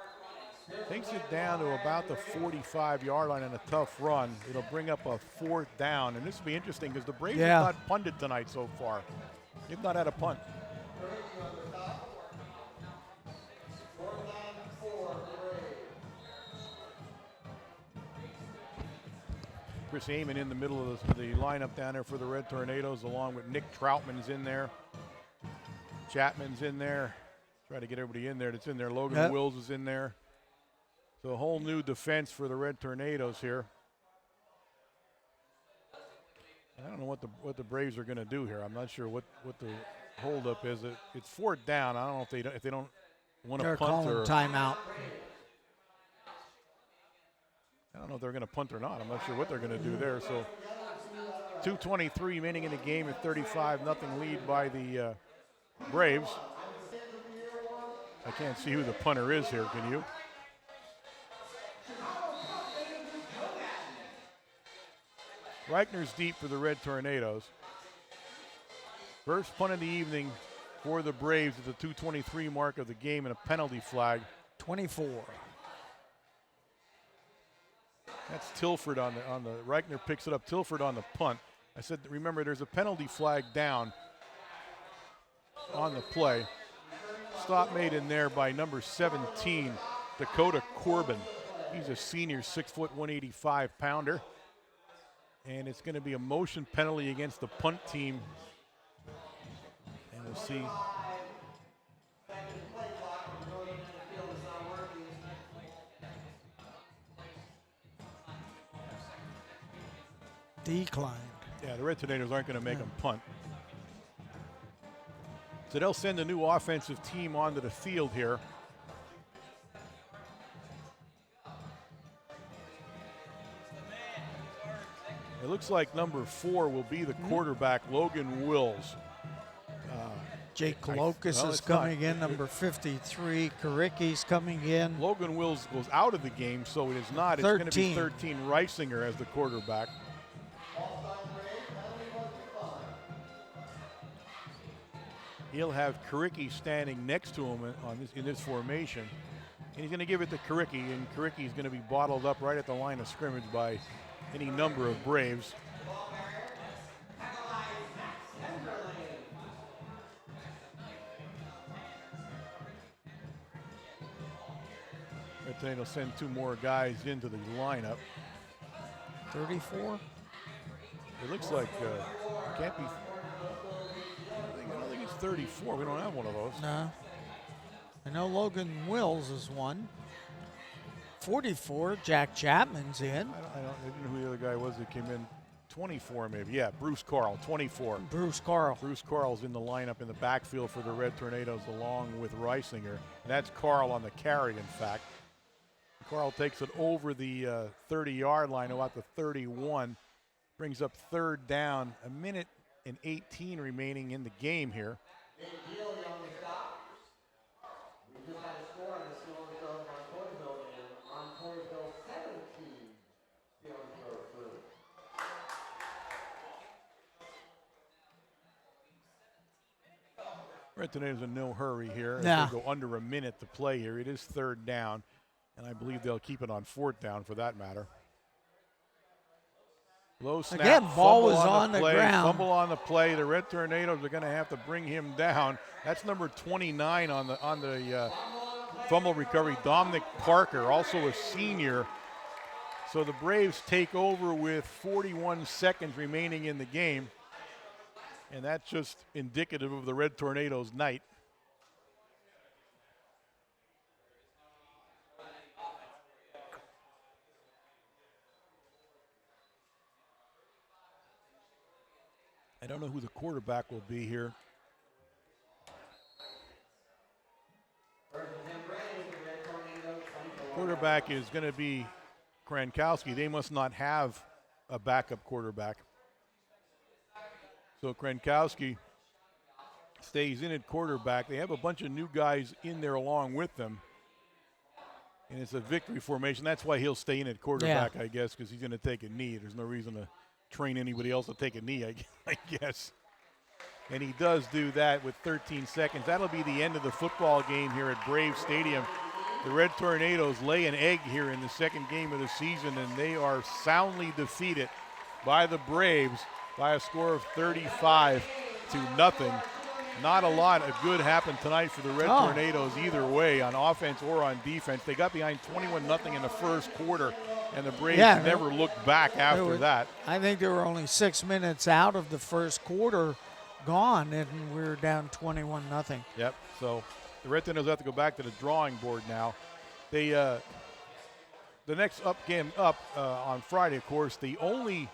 takes it down to about the 45-yard line in a tough run. It'll bring up a 4th down, and this will be interesting because the Braves have not punted tonight so far. They've not had a punt. Chris Amon in the middle of the lineup down there for the Red Tornadoes, along with Nick Troutman's in there. Chapman's in there. Try to get everybody in there that's in there. Logan Wills is in there. So a whole new defense for the Red Tornadoes here. I don't know what the Braves are going to do here. I'm not sure what the holdup is. It's 4th down. I don't know if they don't want to punt or timeout. I don't know if they're going to punt or not. I'm not sure what they're going to do there. So 2:23 remaining in the game at 35-0 lead by the Braves. I can't see who the punter is here, can you? Reichner's deep for the Red Tornadoes. First punt of the evening for the Braves at the 2:23 mark of the game and a penalty flag. 24. That's Tilford on the Reichner picks it up. Tilford on the punt. I said, remember, there's a penalty flag down on the play. Stop made in there by number 17, Dakota Corbin. He's a senior, 6 foot, 185 pounder. And it's going to be a motion penalty against the punt team. And we'll see. Declined. Yeah, the Red Tornadoes aren't going to make them punt. So they'll send a new offensive team onto the field here. It looks like number 4 will be the quarterback, Logan Wills. Jake Kolokas is coming in, number 53. Karicki's coming in. Logan Wills goes out of the game, so it is not. It's going to be 13 Reisinger as the quarterback. He'll have Karicki standing next to him in this formation. And he's going to give it to Karicki, and Karicki's going to be bottled up right at the line of scrimmage by any number of Braves. Red Tornado send 2 more guys into the lineup. 34? It looks like it can't be. I don't think it's 34. We don't have one of those. No. I know Logan Wills is one. 44, Jack Chapman's in. I didn't know who the other guy was that came in. 24 maybe. Yeah, Bruce Carl, 24. Bruce Carl. Bruce Carl's in the lineup in the backfield for the Red Tornadoes along with Reisinger. And that's Carl on the carry, in fact. Carl takes it over the 30-yard line, about the 31. Brings up 3rd down, 1:18 remaining in the game here. Big deal, young stop. We just had a score on the Steelers of Montoursville game. Montoursville 17, Steelers 3. Red Tornadoes in no hurry here. Yeah. They go under a minute to play here. It is 3rd down, and I believe they'll keep it on 4th down for that matter. Low snap. Again, ball fumble was on the play, ground. Fumble on the play. The Red Tornadoes are going to have to bring him down. That's number 29 on the fumble recovery. Dominic Parker, also a senior. So the Braves take over with 41 seconds remaining in the game. And that's just indicative of the Red Tornadoes' night. I don't know who the quarterback will be here. Quarterback is going to be Krankowski. They must not have a backup quarterback. So Krankowski stays in at quarterback. They have a bunch of new guys in there along with them. And it's a victory formation. That's why he'll stay in at quarterback, I guess, because he's going to take a knee. There's no reason to train anybody else to take a knee, I guess. And he does do that with 13 seconds. That'll be the end of the football game here at Brave Stadium. The Red Tornadoes lay an egg here in the second game of the season, and they are soundly defeated by the Braves by a score of 35-0. Not a lot of good happened tonight for the Red Tornadoes either way, on offense or on defense. They got behind 21-0 in the first quarter, and the Braves never looked back after that. I think they were only 6 minutes out of the first quarter gone, and we were down 21-0. Yep, so the Red Tornadoes have to go back to the drawing board now. They the next game up on Friday, of course, the only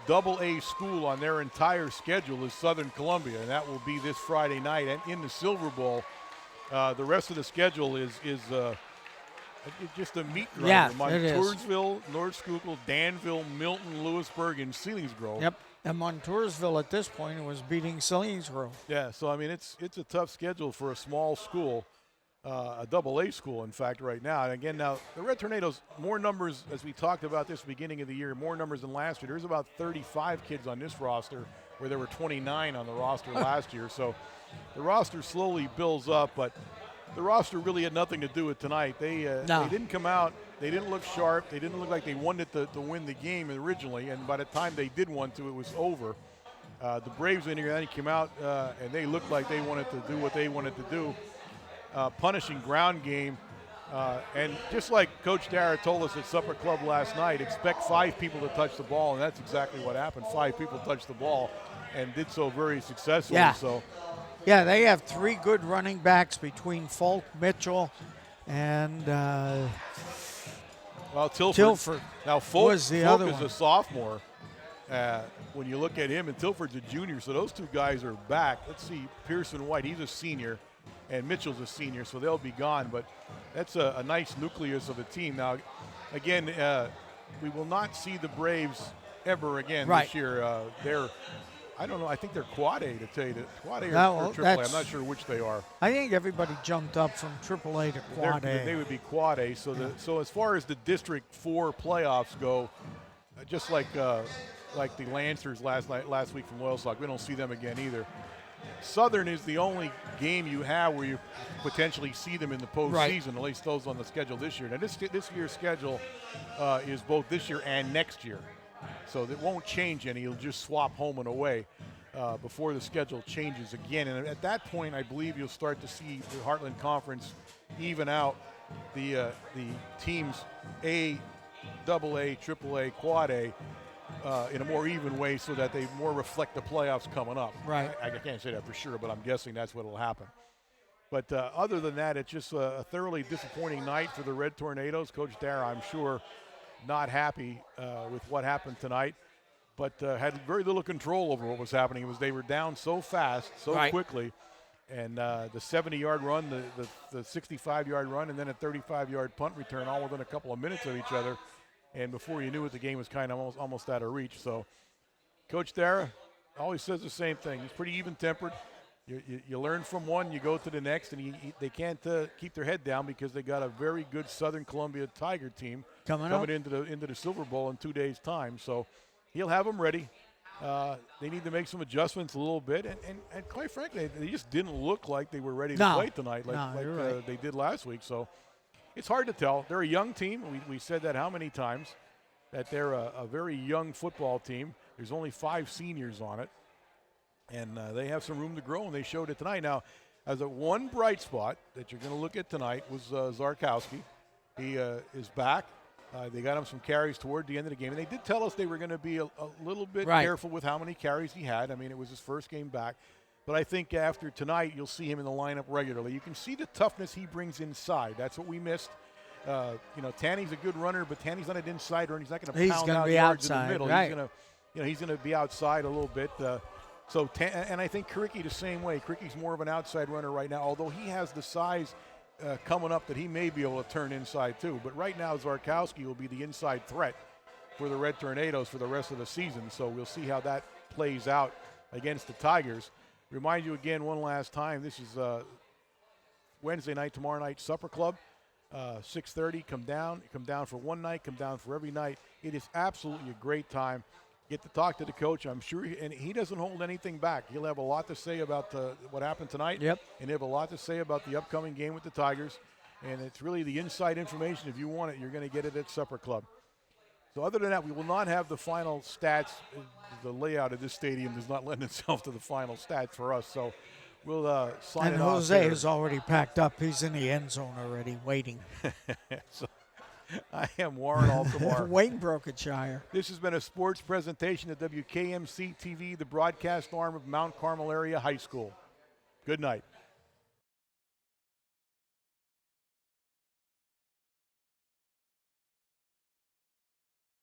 Double-A school on their entire schedule is Southern Columbia, and that will be this Friday night and in the Silver Bowl. The rest of the schedule is just a meat grinder. Yeah, Montoursville, North Schuylkill, Danville, Milton, Lewisburg, and Selinsgrove. Yep, and Montoursville at this point was beating Selinsgrove. Yeah, so I mean it's a tough schedule for a small school, a Double-A school, in fact, right now. And again, now the Red Tornadoes, more numbers, as we talked about this beginning of the year, more numbers than last year. There's about 35 kids on this roster where there were 29 on the roster last year. So the roster slowly builds up, but the roster really had nothing to do with tonight. They didn't come out. They didn't look sharp. They didn't look like they wanted to win the game originally, and by the time they did want to, it was over. The Braves in here, then came out, and they looked like they wanted to do what they wanted to do. Punishing ground game. And just like Coach Dara told us at Supper Club last night, expect 5 people to touch the ball, and that's exactly what happened. 5 people touched the ball and did so very successfully. Yeah. So, yeah, they have 3 good running backs between Folk, Mitchell, and Tilford. Now, Folk was the Folk other is one. a sophomore. When you look at him, and Tilford's a junior, so those 2 guys are back. Let's see, Pearson White, he's a senior. And Mitchell's a senior, so they'll be gone. But that's a nice nucleus of a team. Now, again, we will not see the Braves ever again this year. I don't know. I think they're Quad A, to tell you that. Quad A or Triple A. I'm not sure which they are. I think everybody jumped up from Triple A to Quad A. They would be Quad A. So as far as the District 4 playoffs go, just like the Lancers last week from Loyalsock, we don't see them again either. Southern is the only game you have where you potentially see them in the postseason, at least those on the schedule this year. Now, this year's schedule is both this year and next year, so it won't change any. You'll just swap home and away before the schedule changes again. And at that point, I believe you'll start to see the Heartland Conference even out the teams A, double A, triple A, quad A in a more even way so that they more reflect the playoffs coming up. Right. I can't say that for sure, but I'm guessing that's what will happen. But other than that, it's just a thoroughly disappointing night for the Red Tornadoes. Coach Dara, I'm sure, not happy with what happened tonight, but had very little control over what was happening. They were down so fast, so quickly, and the 70-yard run, the 65-yard run, and then a 35-yard punt return all within a couple of minutes of each other. And before you knew it, the game was kind of almost out of reach. So Coach Dara always says the same thing. He's pretty even-tempered. You learn from one, you go to the next, and they can't keep their head down because they got a very good Southern Columbia Tiger team coming into the Silver Bowl in 2 days' time. So he'll have them ready. They need to make some adjustments a little bit, and quite frankly, they just didn't look like they were ready to play tonight like they did last week. So it's hard to tell. They're a young team. We said that how many times, that they're a very young football team. There's only 5 seniors on it. And they have some room to grow, and they showed it tonight. Now, as a one bright spot that you're going to look at tonight was Zarkowski. He is back. They got him some carries toward the end of the game. And they did tell us they were going to be a little bit careful with how many carries he had. I mean, it was his first game back. But I think after tonight, you'll see him in the lineup regularly. You can see the toughness he brings inside. That's what we missed. Tanny's a good runner, but Tanny's not an insider, and he's not going to pound out yards in the middle. Right. He's going to be outside a little bit. And I think Kricky the same way. Kricky's more of an outside runner right now, although he has the size coming up that he may be able to turn inside too. But right now, Zarkowski will be the inside threat for the Red Tornadoes for the rest of the season. So we'll see how that plays out against the Tigers. Remind you again one last time, this is Wednesday night, tomorrow night, Supper Club, 6:30. Come down for one night, come down for every night. It is absolutely a great time. Get to talk to the coach, I'm sure, and he doesn't hold anything back. He'll have a lot to say about what happened tonight. Yep. And he'll have a lot to say about the upcoming game with the Tigers. And it's really the inside information. If you want it, you're going to get it at Supper Club. So other than that, we will not have the final stats. The layout of this stadium does not lend itself to the final stats for us. So we'll sign it off. And Jose is already packed up. He's in the end zone already, waiting. So I am Warren Altamar. Wayne Brokenshire. This has been a sports presentation at WKMC TV, the broadcast arm of Mount Carmel Area High School. Good night.